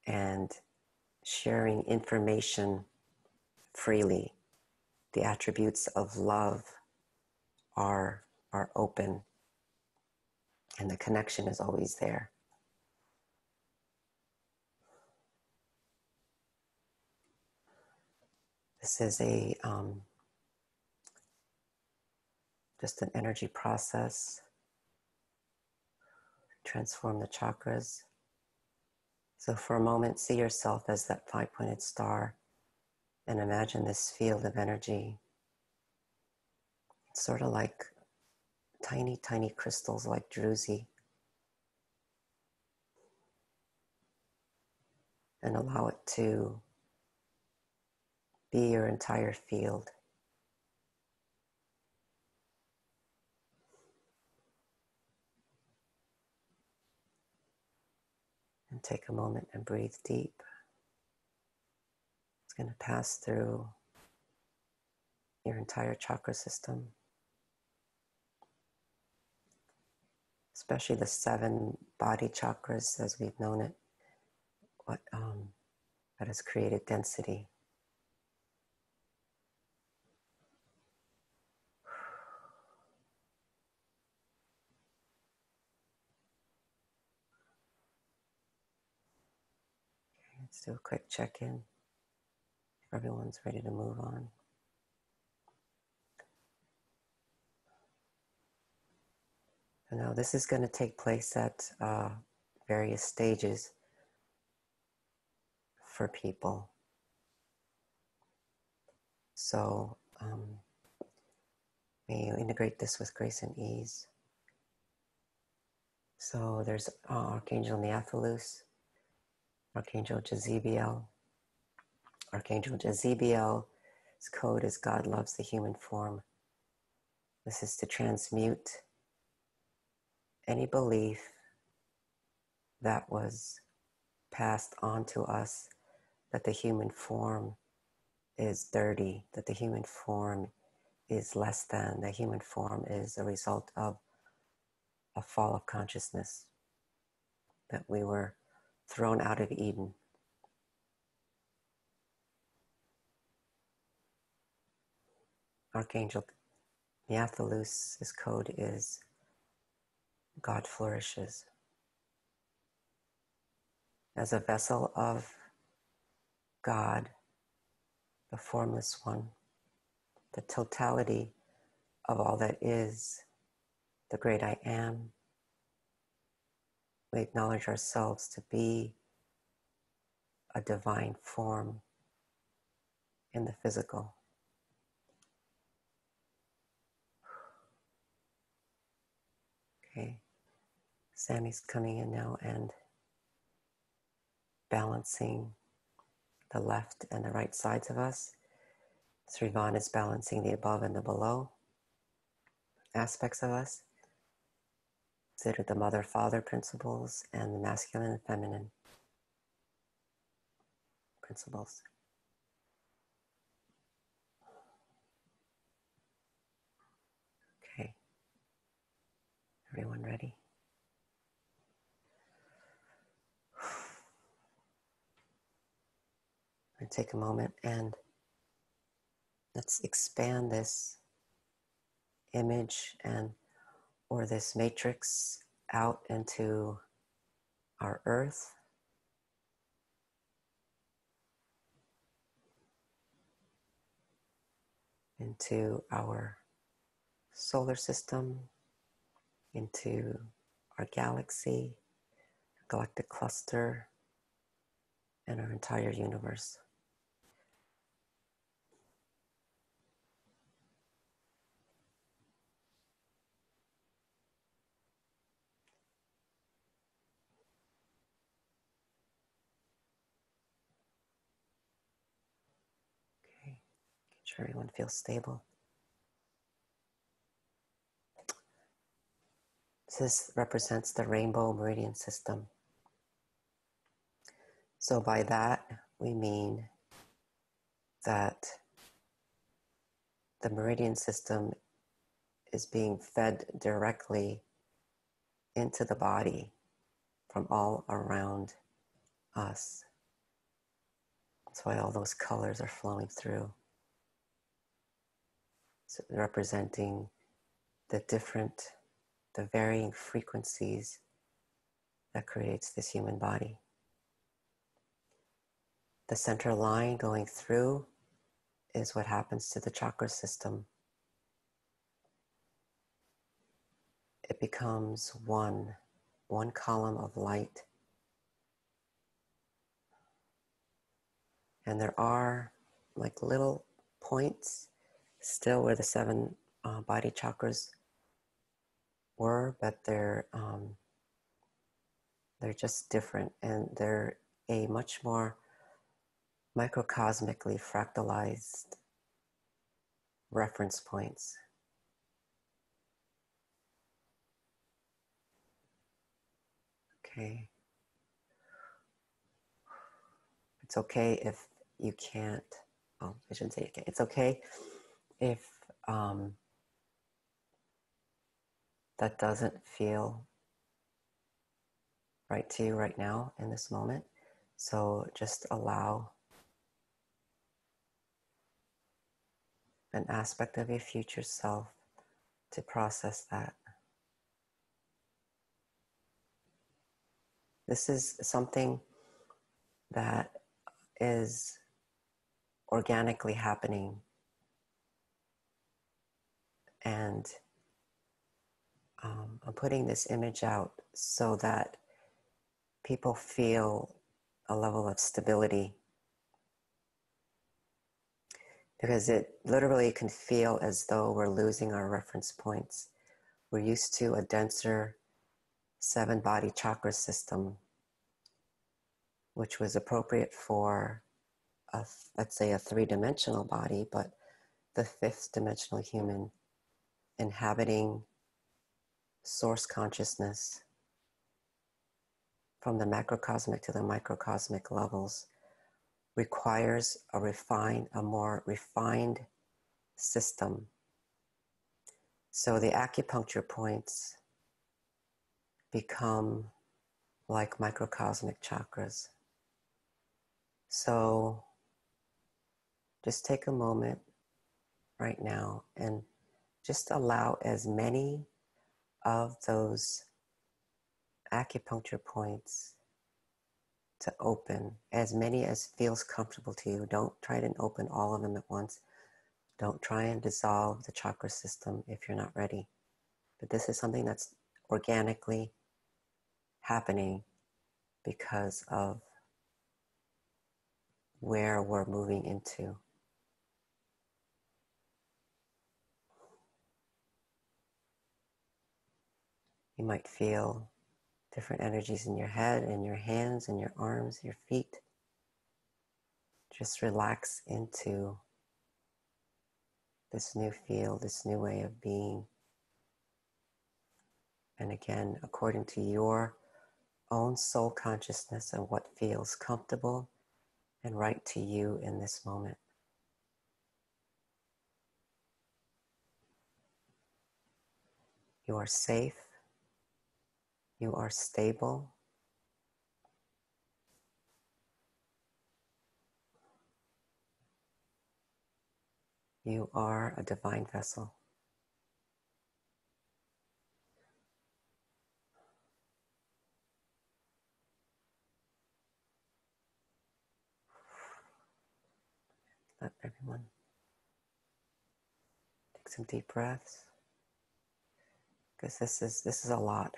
and sharing information freely. The attributes of love are open, and the connection is always there. This is just an energy process. Transform the chakras. So for a moment, see yourself as that five-pointed star and imagine this field of energy. It's sort of like tiny, tiny crystals like druzy. And allow it to be your entire field. And take a moment and breathe deep. It's going to pass through your entire chakra system, especially the 7 body chakras as we've known it, that has created density. Okay, let's do a quick check-in if everyone's ready to move on. So now this is going to take place at various stages for people. So we integrate this with grace and ease. So there's Archangel Neaphilus, Archangel Jezebiel. Archangel Jezebiel's code is God loves the human form. This is to transmute any belief that was passed on to us that the human form is dirty, that the human form is less than, the human form is a result of a fall of consciousness, that we were thrown out of Eden. Archangel Neaphilus' code is God flourishes. As a vessel of God, the formless one, the totality of all that is, the great I am, we acknowledge ourselves to be a divine form in the physical. Okay, Sammie's coming in now and balancing the left and the right sides of us. Srivan is balancing the above and the below aspects of us. Consider the mother-father principles and the masculine and feminine principles. Okay, everyone ready? And take a moment and let's expand this image or this matrix out into our earth, into our solar system, into our galaxy, galactic cluster, and our entire universe. Okay, make sure everyone feels stable. This represents the rainbow meridian system. So by that, we mean that the meridian system is being fed directly into the body from all around us. That's why all those colors are flowing through. So representing the varying frequencies that creates this human body. The center line going through is what happens to the chakra system. It becomes one column of light. And there are like little points still where the seven body chakras were, but they're just different, and they're a much more microcosmically fractalized reference points. Okay. It's okay if you can't, I shouldn't say you can't. It's okay if that doesn't feel right to you right now in this moment. So just allow an aspect of your future self to process that. This is something that is organically happening, and I'm putting this image out so that people feel a level of stability, because it literally can feel as though we're losing our reference points. We're used to a denser 7-body chakra system, which was appropriate for, let's say, a 3-dimensional body, but the 5th dimensional human inhabiting source consciousness from the macrocosmic to the microcosmic levels requires a more refined system. So the acupuncture points become like microcosmic chakras. So just take a moment right now and just allow as many of those acupuncture points to open, as many as feels comfortable to you. Don't try to open all of them at once. Don't try and dissolve the chakra system if you're not ready. But this is something that's organically happening because of where we're moving into. You might feel different energies in your head, in your hands, in your arms, your feet. Just relax into this new field, this new way of being. And again, according to your own soul consciousness and what feels comfortable and right to you in this moment. You are safe. You are stable. You are a divine vessel. Let everyone take some deep breaths, because this is a lot.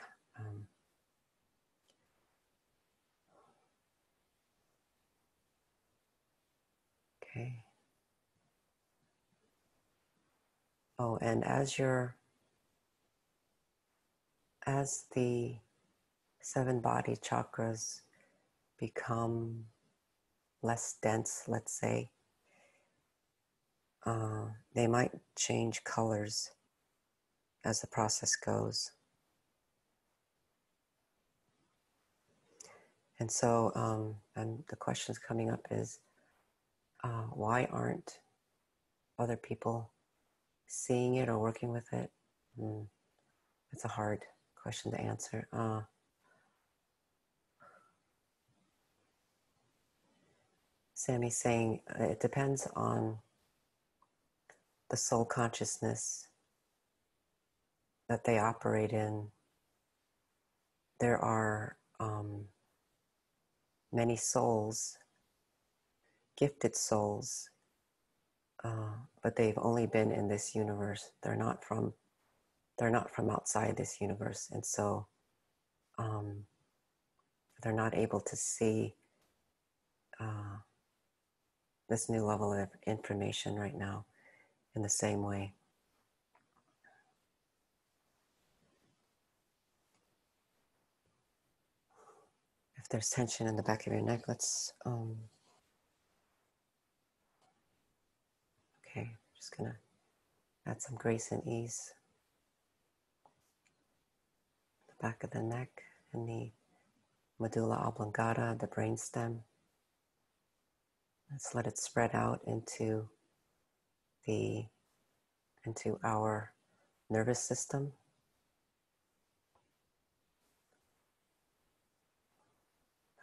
Okay. Oh, and as the 7-body chakras become less dense, let's say, they might change colors as the process goes. And so, and the questions coming up is, why aren't other people seeing it or working with it? It's a hard question to answer. Sammie's saying it depends on the soul consciousness that they operate in. There are many souls, gifted souls, but they've only been in this universe. They're not from outside this universe, and so they're not able to see this new level of information right now in the same way. If there's tension in the back of your neck, let's okay, just gonna add some grace and ease. The back of the neck and the medulla oblongata, the brainstem. Let's let it spread out into our nervous system.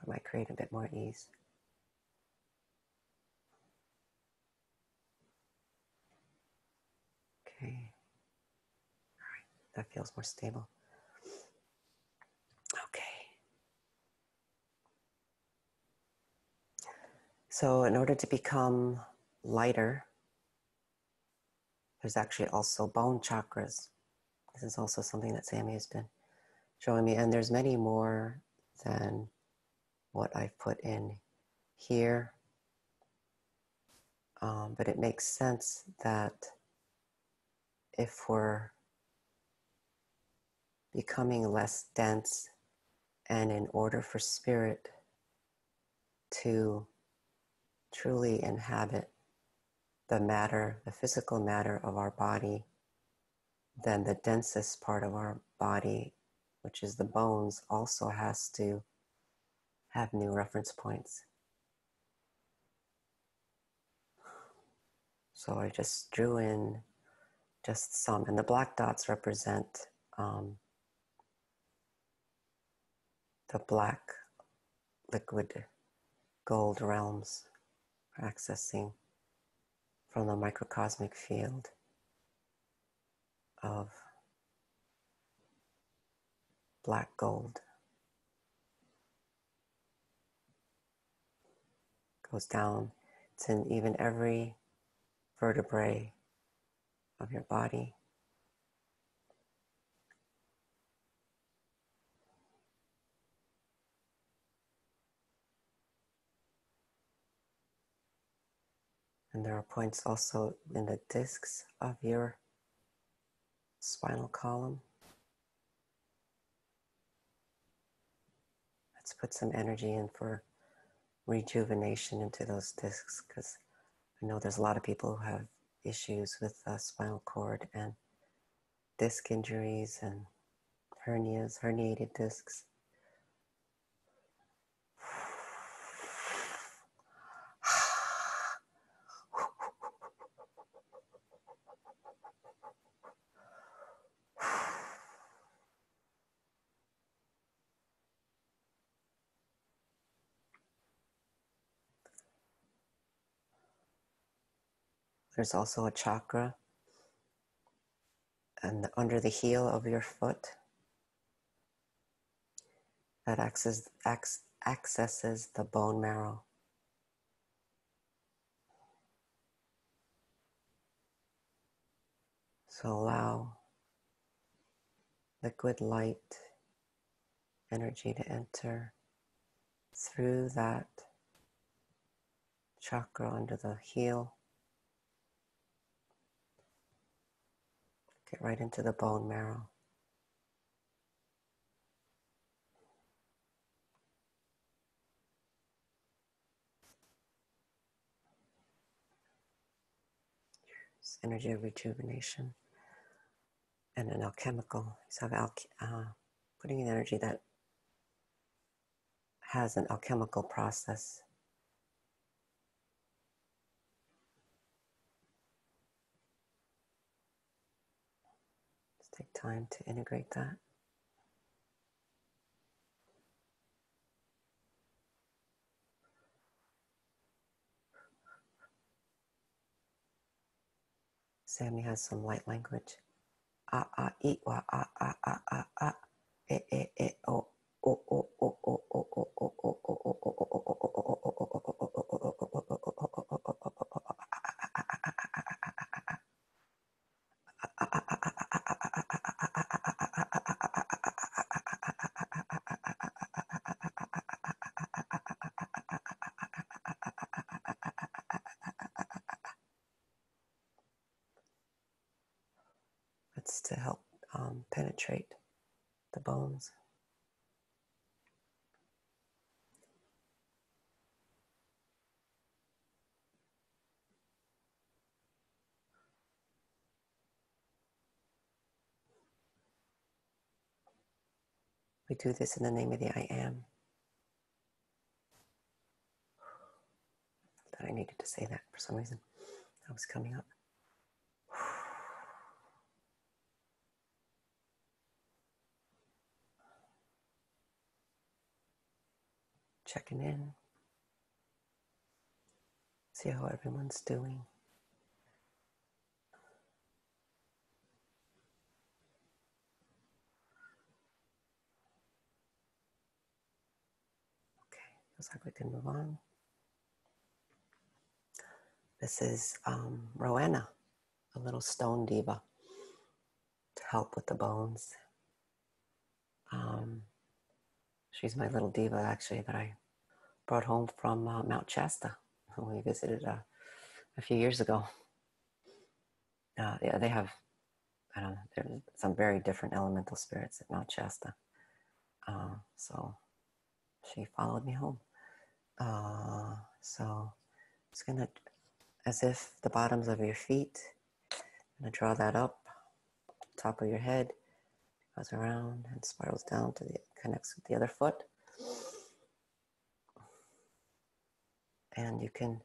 That might create a bit more ease. Okay. All right. That feels more stable. Okay. So in order to become lighter, there's actually also bone chakras. This is also something that Sammie has been showing me. And there's many more than what I've put in here. But it makes sense that if we're becoming less dense, and in order for spirit to truly inhabit the matter, the physical matter of our body, then the densest part of our body, which is the bones, also has to have new reference points. So I just drew in just some, and the black dots represent the black liquid gold realms accessing from the microcosmic field of black gold. Goes down. It's in even every vertebrae of your body. And there are points also in the discs of your spinal column. Let's put some energy in for rejuvenation into those discs, because I know there's a lot of people who have issues with spinal cord and disc injuries and hernias, herniated discs. There's also a chakra and under the heel of your foot that accesses the bone marrow. So allow liquid light energy to enter through that chakra under the heel. Get right into the bone marrow. It's energy of rejuvenation and an alchemical. So putting in energy that has an alchemical process. Let's take time to integrate that. Sammie has some light language. That's to help penetrate the bones. We do this in the name of the I Am. I needed to say that for some reason. That was coming up. Checking in. See how everyone's doing. Okay, looks like we can move on. This is Rowena, a little stone diva, to help with the bones. She's my little diva, actually, that I brought home from Mount Shasta when we visited a few years ago. Yeah, they have, I don't know, there's some very different elemental spirits at Mount Shasta. So she followed me home. So it's gonna, as if the bottoms of your feet, I'm gonna draw that up, top of your head, goes around and spirals down to the, connects with the other foot. And you can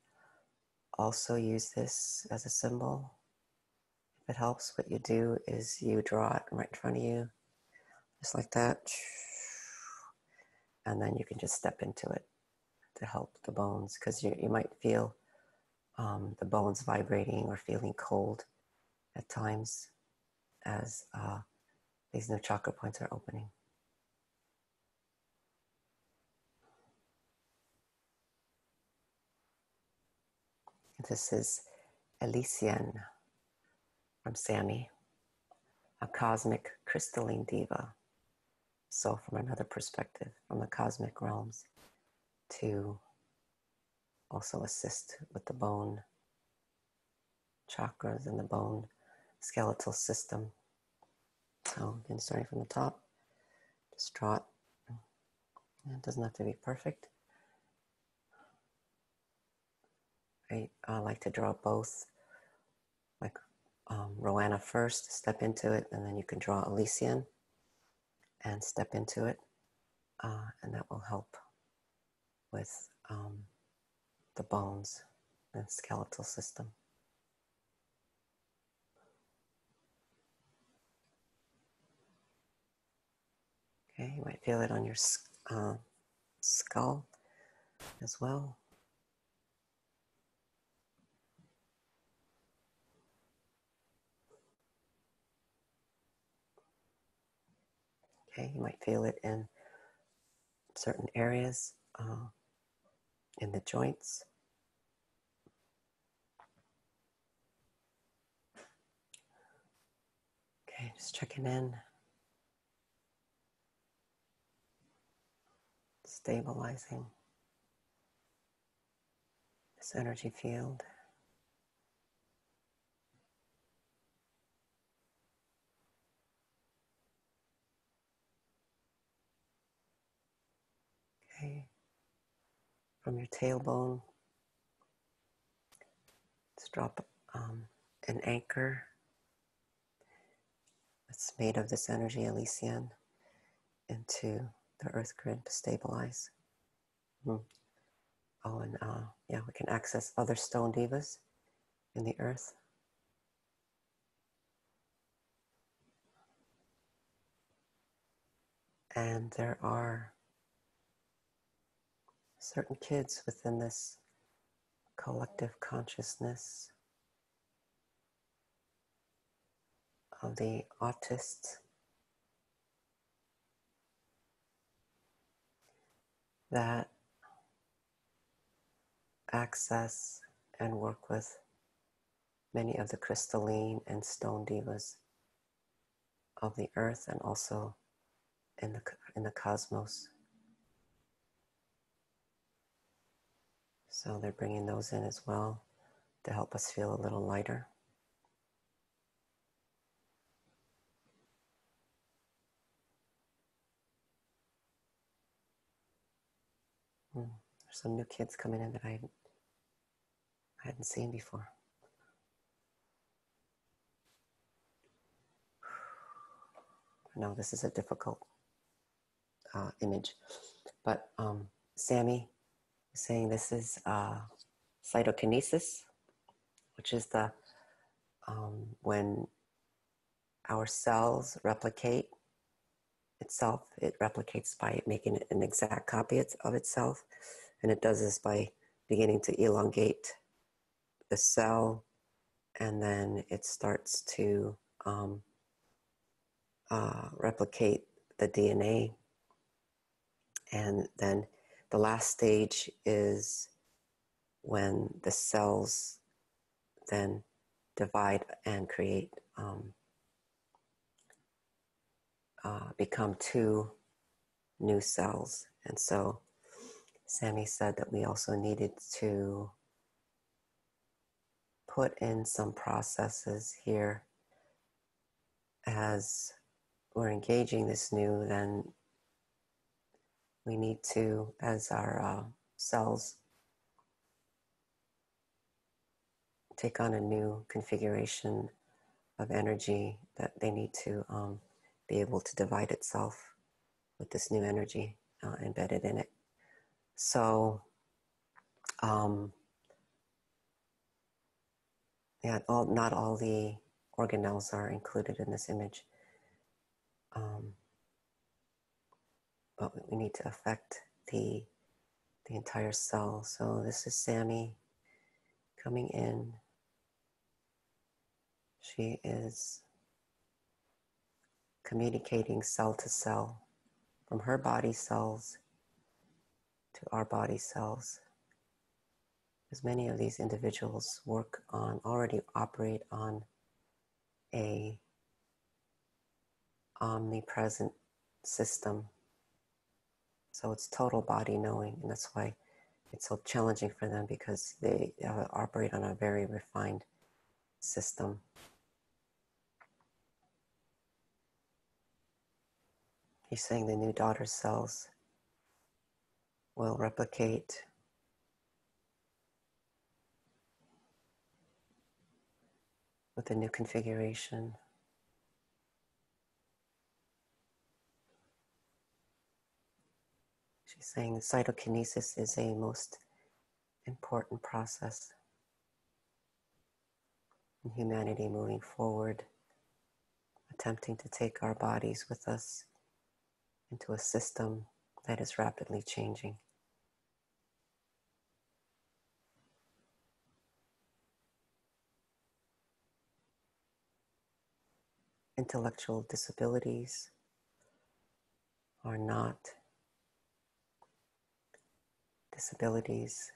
also use this as a symbol. If it helps, what you do is you draw it right in front of you, just like that. And then you can just step into it to help the bones, because you might feel the bones vibrating or feeling cold at times as these new chakra points are opening. This is Elysian from Sammie, a cosmic crystalline diva. So from another perspective, from the cosmic realms, to also assist with the bone chakras and the bone skeletal system. So again, starting from the top, just draw it. It doesn't have to be perfect. I like to draw both, like Roanna first, step into it, and then you can draw Elysian and step into it, and that will help with the bones and skeletal system. Okay, you might feel it on your skull as well. Okay, you might feel it in certain areas in the joints. Okay, just checking in. Stabilizing this energy field. Okay, from your tailbone, let's drop an anchor that's made of this energy, Elysian, into the earth grid to stabilize. Oh, and yeah, we can access other stone divas in the earth. And there are certain kids within this collective consciousness of the autists that access and work with many of the crystalline and stone divas of the earth and also in the cosmos. So they're bringing those in as well to help us feel a little lighter. There's some new kids coming in that I hadn't seen before. No, this is a difficult image, but Sammie is saying this is cytokinesis, which is the when our cells replicate itself, it replicates by making an exact copy of itself, and it does this by beginning to elongate the cell, and then it starts to replicate the DNA, and then the last stage is when the cells then divide and create, become two new cells. And so Sammie said that we also needed to put in some processes here as we're engaging this new, then we need to, as our cells take on a new configuration of energy, that they need to be able to divide itself with this new energy embedded in it. So, yeah, not all the organelles are included in this image, but we need to affect the entire cell. So this is Sammie coming in. She is communicating cell to cell, from her body cells to our body cells. As many of these individuals already operate on a omnipresent system. So it's total body knowing, and that's why it's so challenging for them, because they operate on a very refined system. He's saying the new daughter cells will replicate with a new configuration. She's saying cytokinesis is a most important process in humanity moving forward, attempting to take our bodies with us into a system that is rapidly changing. Intellectual disabilities are not disabilities.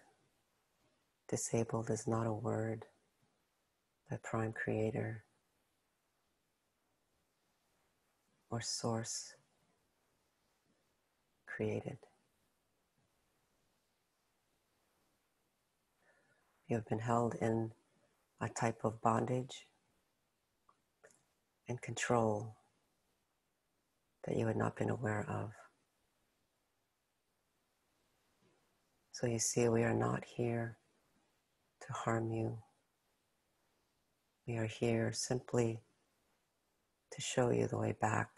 Disabled is not a word that Prime Creator or Source created. You have been held in a type of bondage and control that you had not been aware of. So you see, we are not here to harm you. We are here simply to show you the way back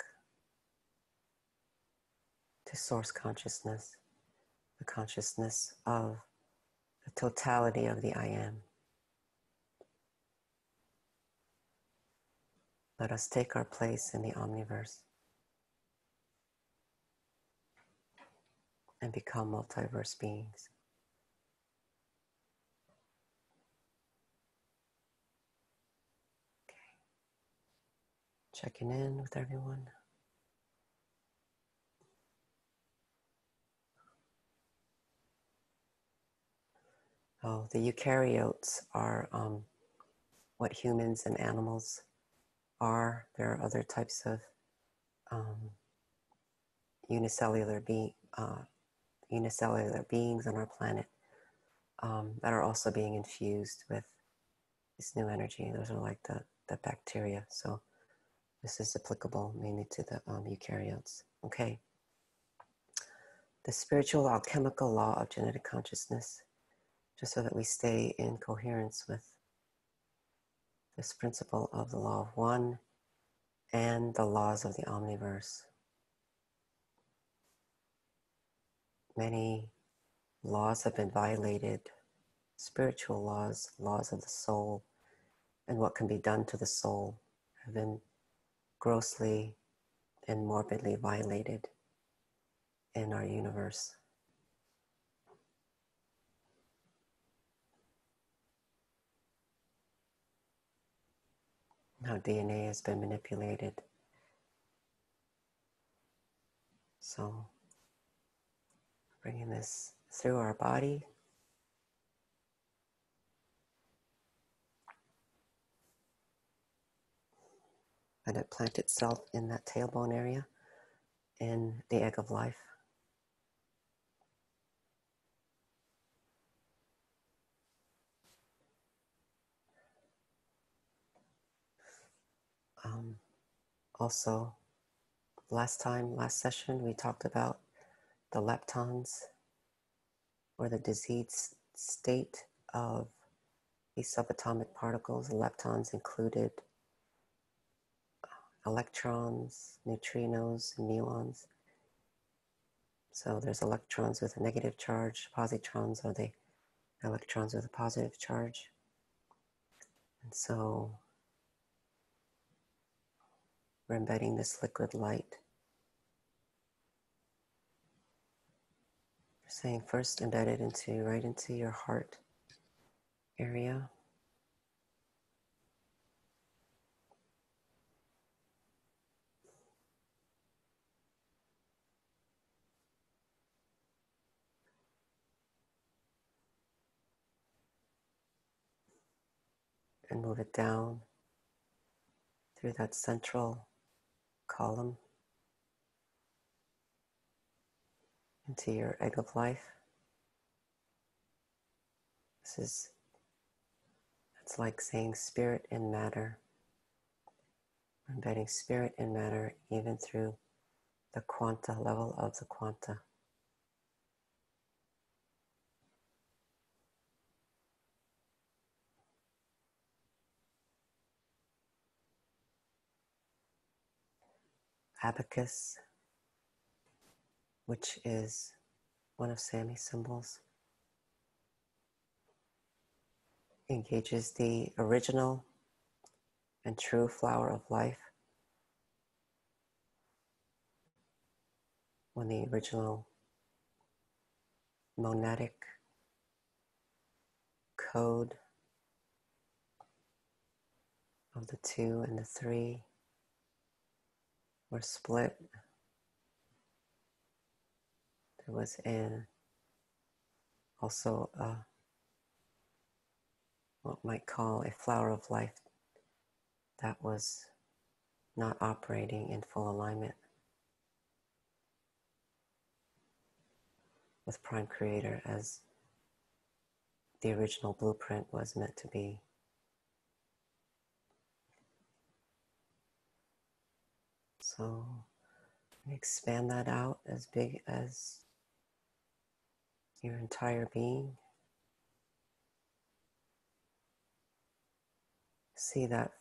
to source consciousness, the consciousness of the totality of the I Am. Let us take our place in the omniverse and become multiverse beings. Okay. Checking in with everyone. Oh, the eukaryotes are what humans and animals are. There are other types of unicellular beings on our planet that are also being infused with this new energy. Those are like the bacteria. So this is applicable mainly to the eukaryotes. Okay. The spiritual alchemical law of genetic consciousness, just so that we stay in coherence with this principle of the law of one and the laws of the omniverse. Many laws have been violated, spiritual laws, laws of the soul, and what can be done to the soul have been grossly and morbidly violated in our universe. How DNA has been manipulated. So, bringing this through our body. Let it plant itself in that tailbone area, in the egg of life. Also, last session, we talked about the leptons, or the diseased state of these subatomic particles. The leptons included electrons, neutrinos, and muons. So there's electrons with a negative charge, positrons are the electrons with a positive charge. And so we're embedding this liquid light. We're saying first embed it right into your heart area. And move it down through that central column into your egg of life. It's like saying spirit and matter. We're embedding spirit and matter even through the quanta level of the quanta. Abacus, which is one of Sammie's symbols, engages the original and true flower of life. When the original monadic code of the 2 and the 3 were split, there was also what might call a flower of life that was not operating in full alignment with Prime Creator as the original blueprint was meant to be. So expand that out as big as your entire being. See that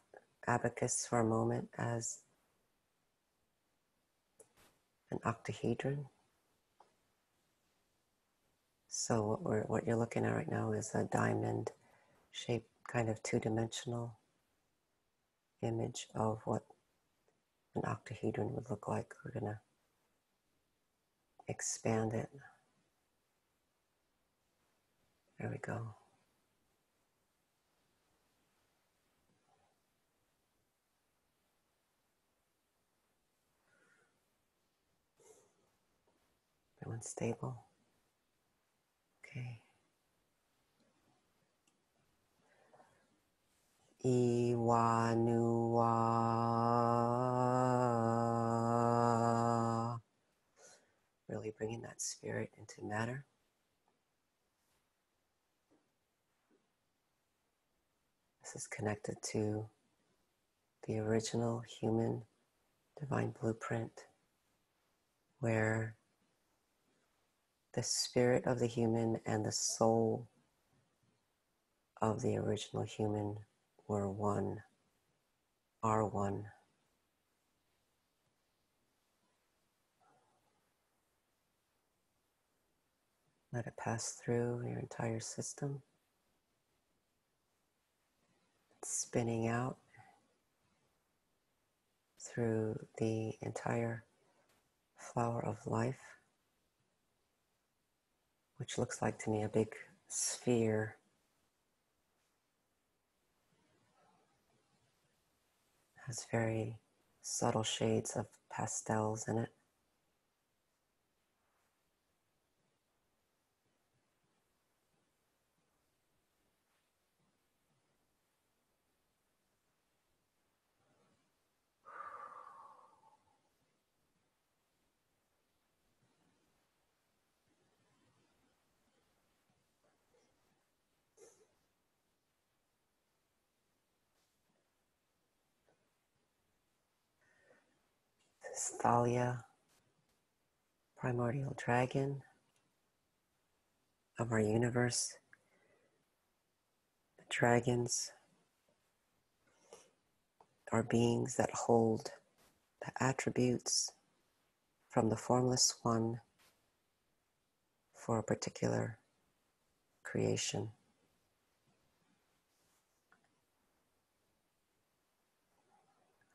abacus for a moment as an octahedron. So what you're looking at right now is a diamond shaped kind of two-dimensional image of what an octahedron would look like. We're going to expand it. There we go. Everyone's stable. Okay. Iwanua. Really bringing that spirit into matter. This is connected to the original human divine blueprint, where the spirit of the human and the soul of the original human were one, are one. Let it pass through your entire system. It's spinning out through the entire flower of life, which looks like to me a big sphere. Has very subtle shades of pastels in it. Thalia, primordial dragon of our universe. The dragons are beings that hold the attributes from the formless one for a particular creation.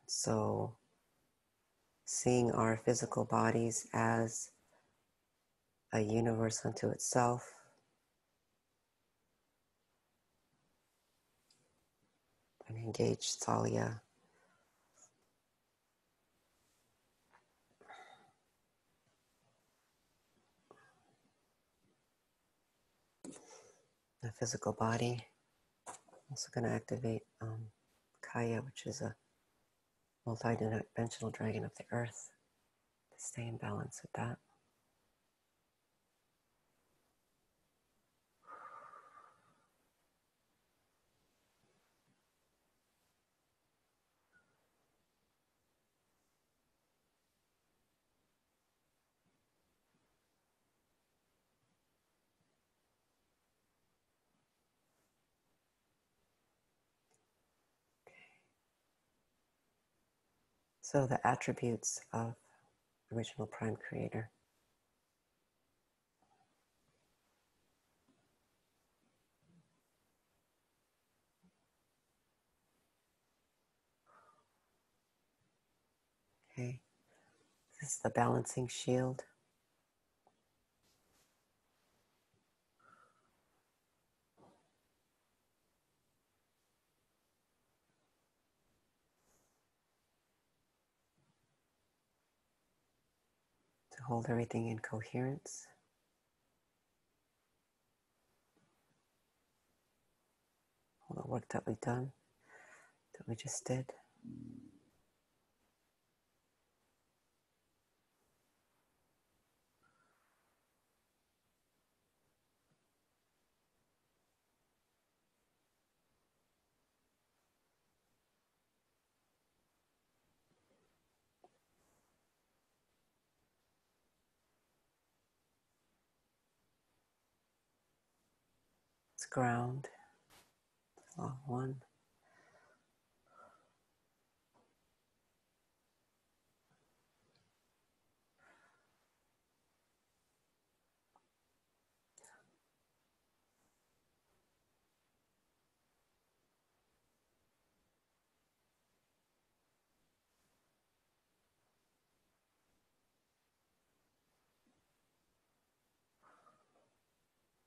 So, seeing our physical bodies as a universe unto itself, and engage Thalia. The physical body. Also going to activate Kaya, which is a multi-dimensional dragon of the earth, to stay in balance with that. So the attributes of original prime creator. Okay, this is the balancing shield. To hold everything in coherence. All the work that we've done, that we just did. Let's ground. Law one.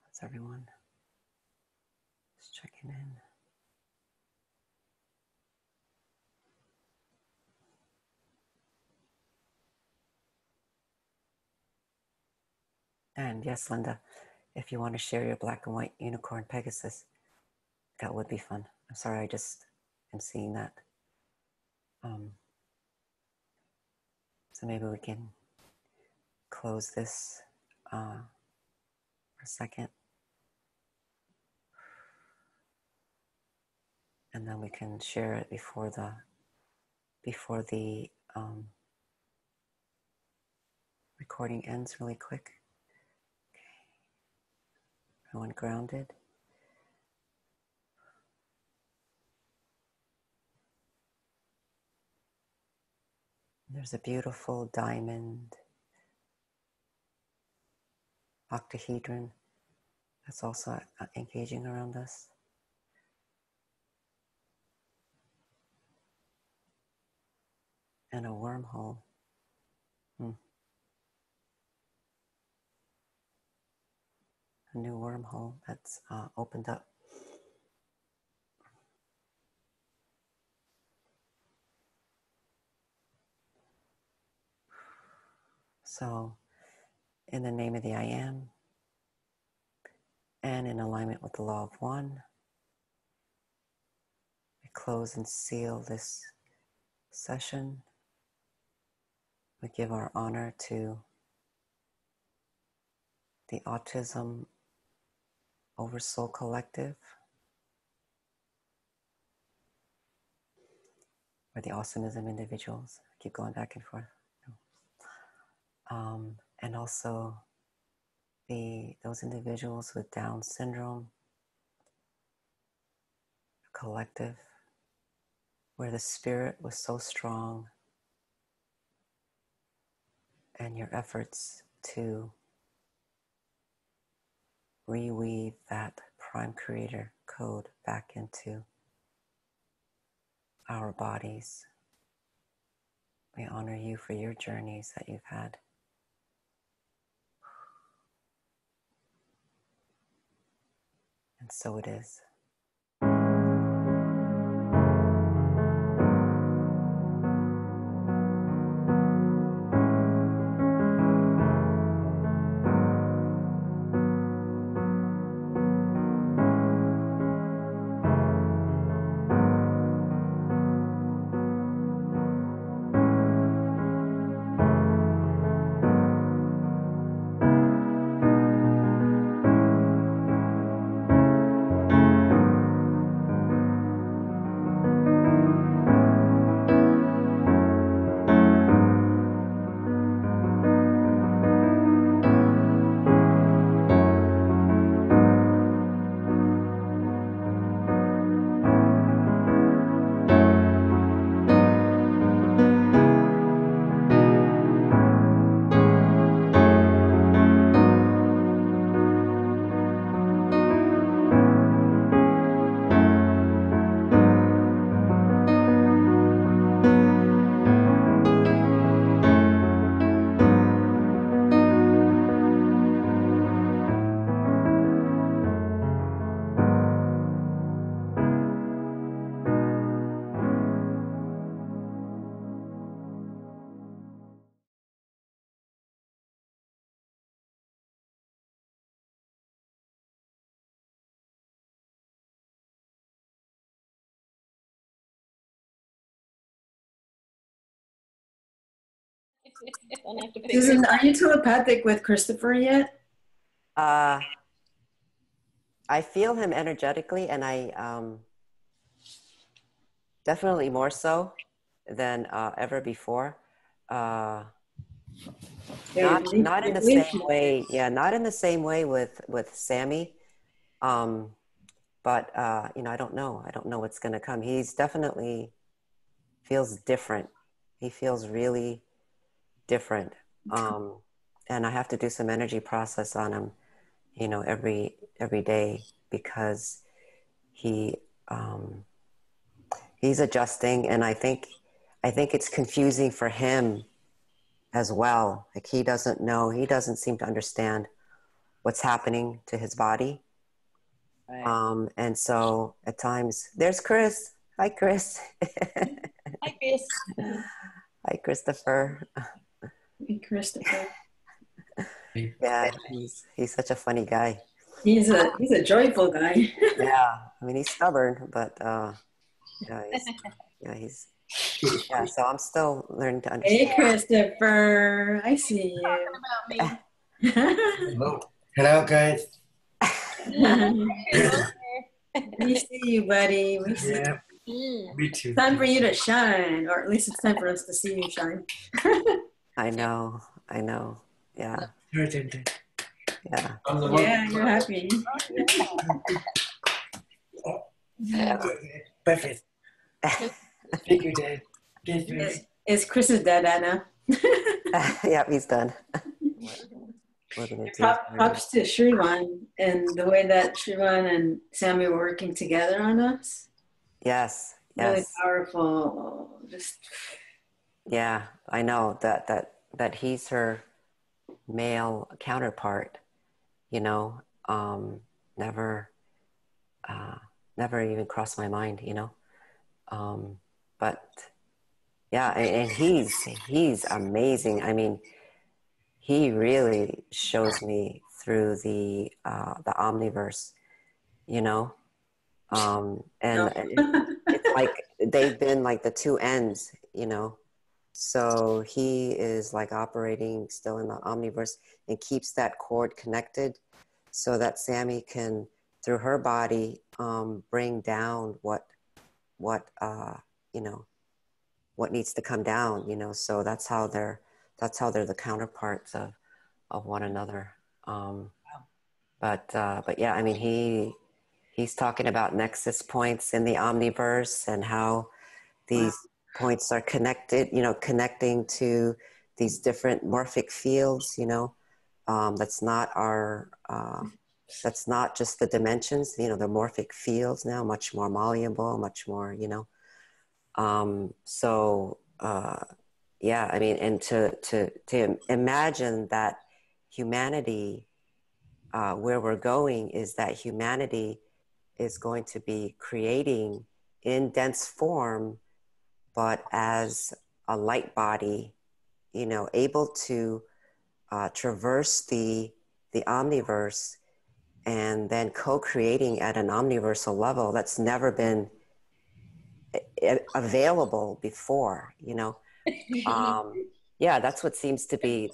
That's everyone. Just checking in. And yes, Linda, if you want to share your black and white unicorn Pegasus, that would be fun. I'm sorry, I just am seeing that. So maybe we can close this for a second. And then we can share it before the recording ends really quick. Okay. Everyone grounded. There's a beautiful diamond octahedron that's also engaging around us. And a wormhole. A new wormhole that's opened up. So, in the name of the I Am, and in alignment with the law of one, we close and seal this session. We give our honor to the Autism Oversoul Collective, or the Awesomeism individuals. I keep going back and forth. and also those individuals with Down syndrome, collective, where the spirit was so strong, and your efforts to reweave that prime creator code back into our bodies. We honor you for your journeys that you've had. And so it is. Susan, are you telepathic with Christopher yet? I feel him energetically, and I definitely more so than ever before. Not in the same way. Yeah, not in the same way with Sammie. But you know, I don't know. I don't know what's going to come. He's definitely feels different. He feels really different. And I have to do some energy process on him, you know, every day, because he's adjusting, and I think it's confusing for him as well. Like, he doesn't know, he doesn't seem to understand what's happening to his body. Right. And so at times, there's Chris. Hi, Chris. Hi, Chris. Hi, Christopher. Hey, Christopher. Yeah, he's such a funny guy. He's a joyful guy. Yeah, I mean, he's stubborn, but so I'm still learning to understand. Hey, Christopher, I see you. Talking about me. Hello. Hello, guys. We see you, buddy. We see you. Me too. It's time for you to shine, or at least it's time for us to see you shine. I know. Yeah. Yeah. Yeah, you're happy. Yeah. Perfect. Thank you, Dad. Is Chris's dad now? Yeah, he's done. Props to Shrivan and the way that Shrivan and Sammie were working together on us. Yes. Really powerful. Just yeah, I know that he's her male counterpart. You know, never even crossed my mind. You know, but yeah, and he's amazing. I mean, he really shows me through the omniverse, you know, and it's like they've been like the two ends, you know. So he is like operating still in the omniverse and keeps that cord connected, so that Sammie can, through her body, bring down what you know, what needs to come down, you know. So that's how they're that's how they're the counterparts of one another. But yeah, I mean, he's talking about nexus points in the omniverse and how these points are connected, connecting to these different morphic fields, that's not that's not just the dimensions, the morphic fields now, much more malleable, much more, yeah, I mean, and to imagine that humanity, where we're going is that humanity is going to be creating in dense form, but as a light body, able to traverse the omniverse and then co-creating at an omniversal level that's never been available before, yeah, that's what seems to be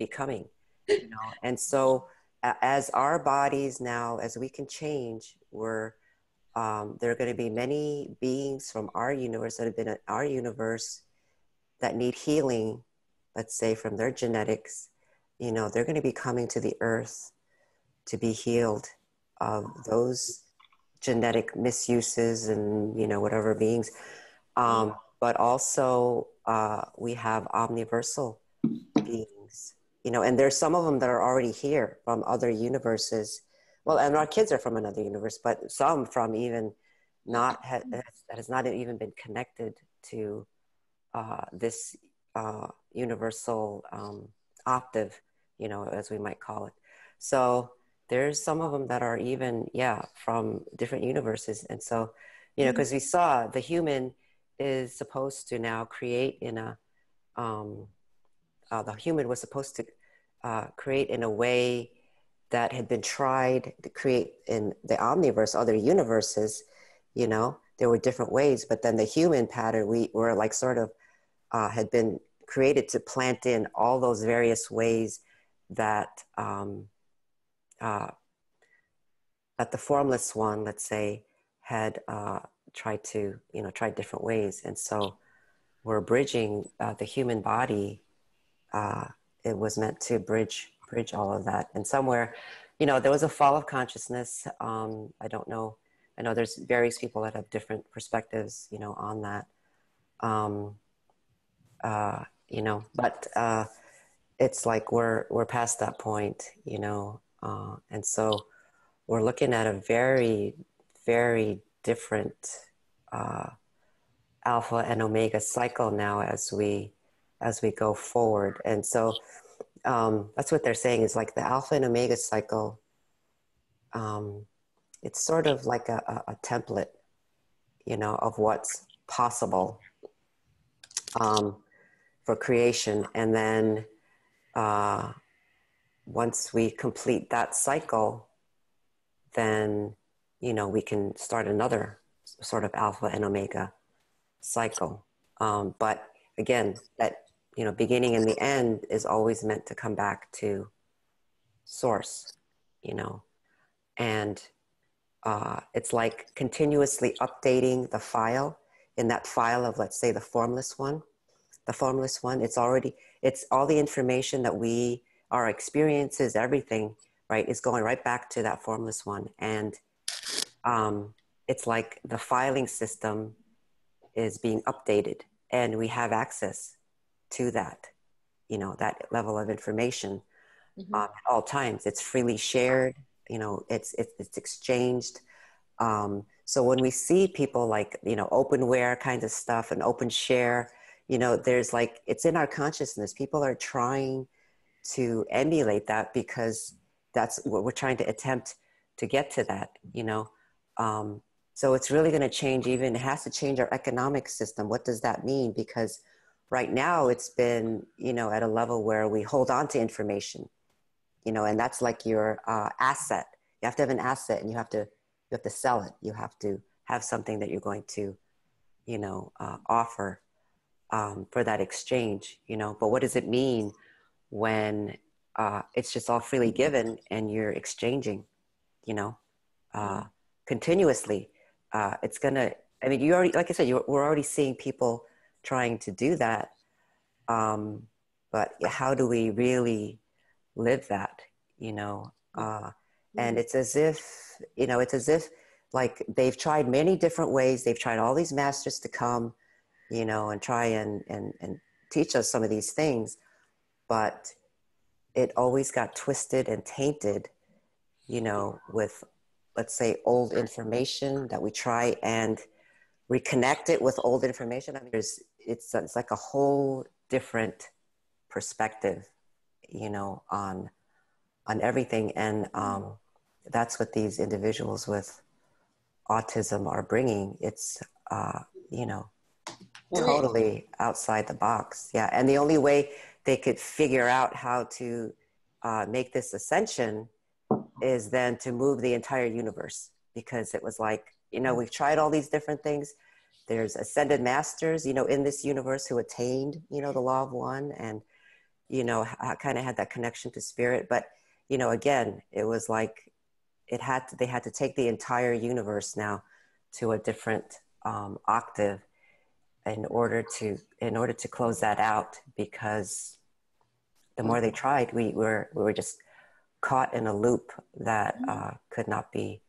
coming, and so as our bodies now, as we can change, there are going to be many beings from our universe that have been in our universe that need healing, let's say from their genetics. They're going to be coming to the earth to be healed of those genetic misuses and, whatever beings. But also we have omniversal beings, and there's some of them that are already here from other universes. Well, and our kids are from another universe, but some from even that has not even been connected to this universal octave, as we might call it. So there's some of them that are even, from different universes. And so, because we saw the human is supposed to now create in a, the human was supposed to create in a way that had been tried to create in the omniverse, other universes. There were different ways, but then the human pattern, we were like sort of had been created to plant in all those various ways that that the formless one, let's say, had tried to, tried different ways. And so we're bridging the human body. It was meant to bridge all of that. And somewhere, there was a fall of consciousness. I don't know. I know there's various people that have different perspectives, on that. But it's like we're past that point, and so we're looking at a very, very different alpha and omega cycle now as we go forward. And so that's what they're saying is like the alpha and omega cycle. It's sort of like a template, of what's possible for creation. And then once we complete that cycle, then, we can start another sort of alpha and omega cycle. But again, that, beginning and the end is always meant to come back to source, and it's like continuously updating the file. In that file of, let's say, the formless one, it's all the information that our experiences, everything, right, is going right back to that formless one. And it's like the filing system is being updated and we have access to that, that level of information at all times. It's freely shared, it's exchanged. So when we see people like, openware kinds of stuff and open share, there's like, it's in our consciousness. People are trying to emulate that because that's what we're trying to attempt to get to that, so it's really going to change, it has to change our economic system. What does that mean? Because right now it's been, at a level where we hold on to information, and that's like your asset. You have to have an asset and you have to sell it. You have to have something that you're going to, offer for that exchange, but what does it mean when it's just all freely given and you're exchanging, continuously? It's gonna, you already, like I said, we're already seeing people trying to do that. but how do we really live that, and it's as if, like they've tried many different ways. They've tried all these masters to come, and try and teach us some of these things, but it always got twisted and tainted, with, let's say, old information that we try and reconnect it with old information. I mean, it's like a whole different perspective, on everything. And that's what these individuals with autism are bringing. It's, totally outside the box. Yeah. And the only way they could figure out how to make this ascension is then to move the entire universe, because it was like, we've tried all these different things. There's ascended masters, in this universe who attained, the law of one, and, kind of had that connection to spirit. But, again, it was like they had to take the entire universe now to a different octave in order to close that out, because the more they tried, we were just caught in a loop that could not be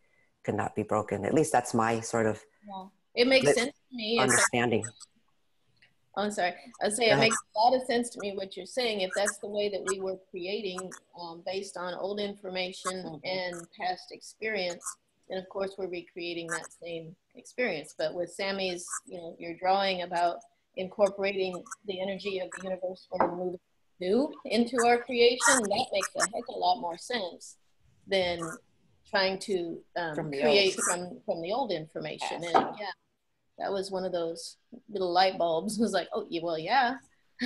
broken. At least that's my sort of it makes sense to me. Understanding. I'm sorry. I say it makes a lot of sense to me what you're saying. If that's the way that we were creating based on old information and past experience, then of course we're recreating that same experience. But with Sammie's, you're drawing about incorporating the energy of the universe when we move new into our creation, that makes a heck of a lot more sense than trying to create from the old information. And yeah, that was one of those little light bulbs. It was like, oh, well, yeah.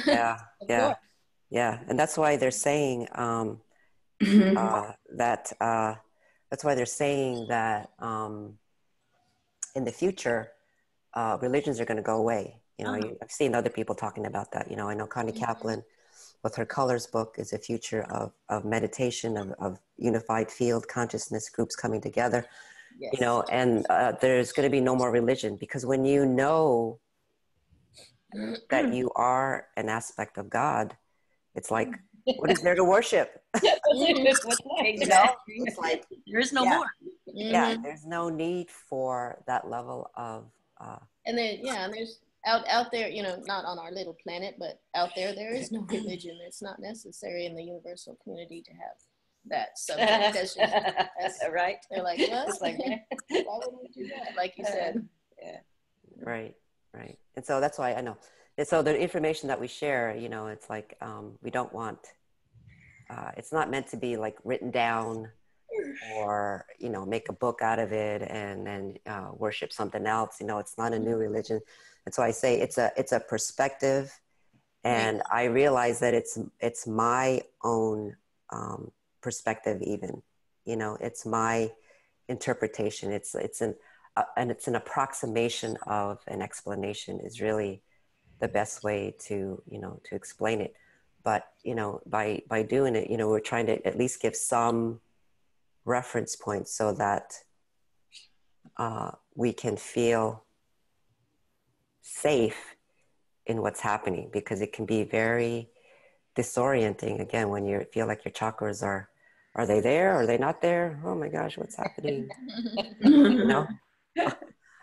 Yeah. And that's why they're saying that in the future, religions are going to go away. I've seen other people talking about that. I know Connie Kaplan, with her Colors book, is a future of meditation, of unified field consciousness groups coming together. Yes. And there's going to be no more religion, because when you know that you are an aspect of God, it's like, what is there to worship? It's like, there's no more. Yeah, there's no need for that level of. And then, and there's out there, not on our little planet, but out there is no religion. It's not necessary in the universal community to have that subject. That's right. They're like, what? It's like, why would we do that? Like you said. Yeah. Right. And so that's why I know. And so the information that we share, it's like, we don't want, it's not meant to be like written down or, make a book out of it and then worship something else. It's not a new religion. And so I say it's a perspective, and I realize that it's my own perspective even, it's my interpretation. It's an approximation of an explanation is really the best way to explain it. But, by doing it, we're trying to at least give some reference points so that we can feel safe in what's happening, because it can be very disorienting, again, when you feel like your chakras are they there? Are they not there? Oh my gosh, what's happening?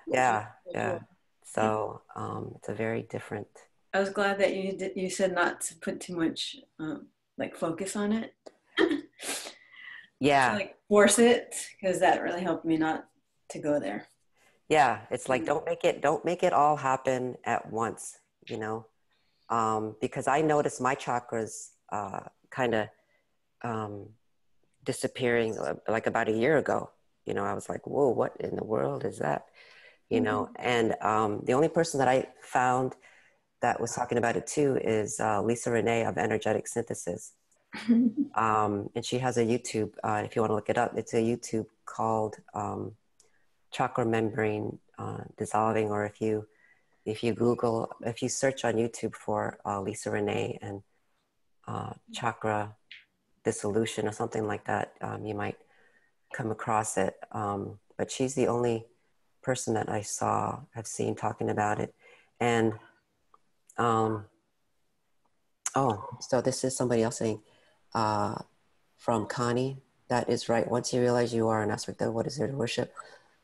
Yeah. So it's a very different. I was glad that you said not to put too much focus on it. Yeah. To, force it, because that really helped me not to go there. Yeah, it's like don't make it all happen at once, because I noticed my chakras kind of disappearing like about a year ago. I was like, whoa, what in the world is that? And the only person that I found that was talking about it too is Lisa Renee of Energetic Synthesis. And she has a YouTube, if you want to look it up, it's a YouTube called Chakra Membrane Dissolving, or if you search on YouTube for Lisa Renee and chakra dissolution or something like that, you might come across it. But she's the only person that have seen talking about it. And Oh, so this is somebody else saying, from Connie, that is right. Once you realize you are an aspect of what is there to worship,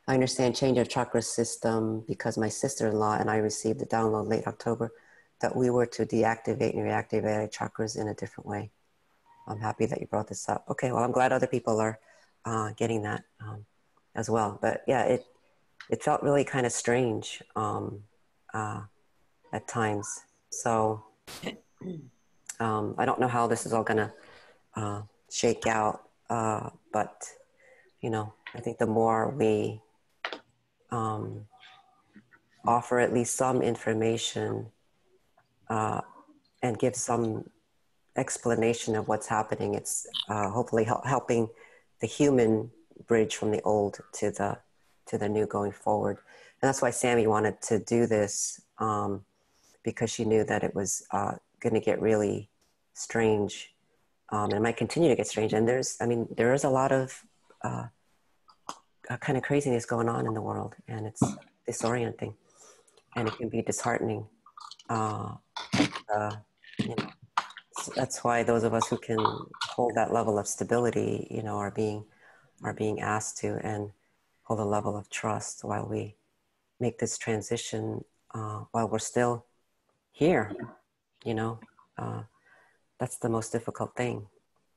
I understand change of chakra system because my sister-in-law and I received the download late October that we were to deactivate and reactivate our chakras in a different way. I'm happy that you brought this up. Okay, well, I'm glad other people are getting that as well. But yeah, it felt really kind of strange at times. So I don't know how this is all gonna shake out, but you know, I think the more we offer at least some information and give some explanation of what's happening, it's hopefully helping the human bridge from the old to the new going forward. And that's why Sammie wanted to do this, because she knew that it was going to get really strange, and it might continue to get strange. And there is a lot of kind of craziness going on in the world, and it's disorienting, and it can be disheartening. You know, so that's why those of us who can hold that level of stability, you know, are being asked to, and hold a level of trust while we make this transition, while we're still here. You know, that's the most difficult thing.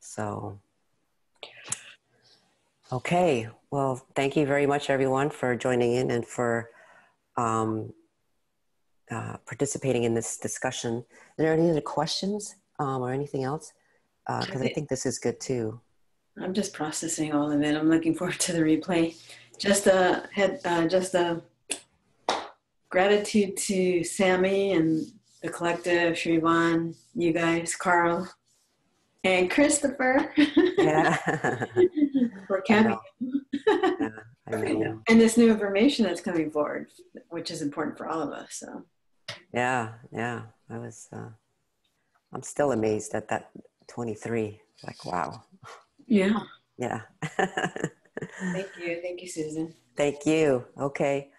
So, okay. Well, thank you very much, everyone, for joining in and for participating in this discussion. Are there any other questions or anything else? Because I think this is good too. I'm just processing all of it. I'm looking forward to the replay. Just a gratitude to Sammie and the collective, Srivan, you guys, Carl, and Christopher. Yeah. For coming. Yeah, I know. And this new information that's coming forward, which is important for all of us. So. Yeah. I'm still amazed at that 23. Like, wow. Yeah. Yeah. Thank you, Susan. Thank you. Okay.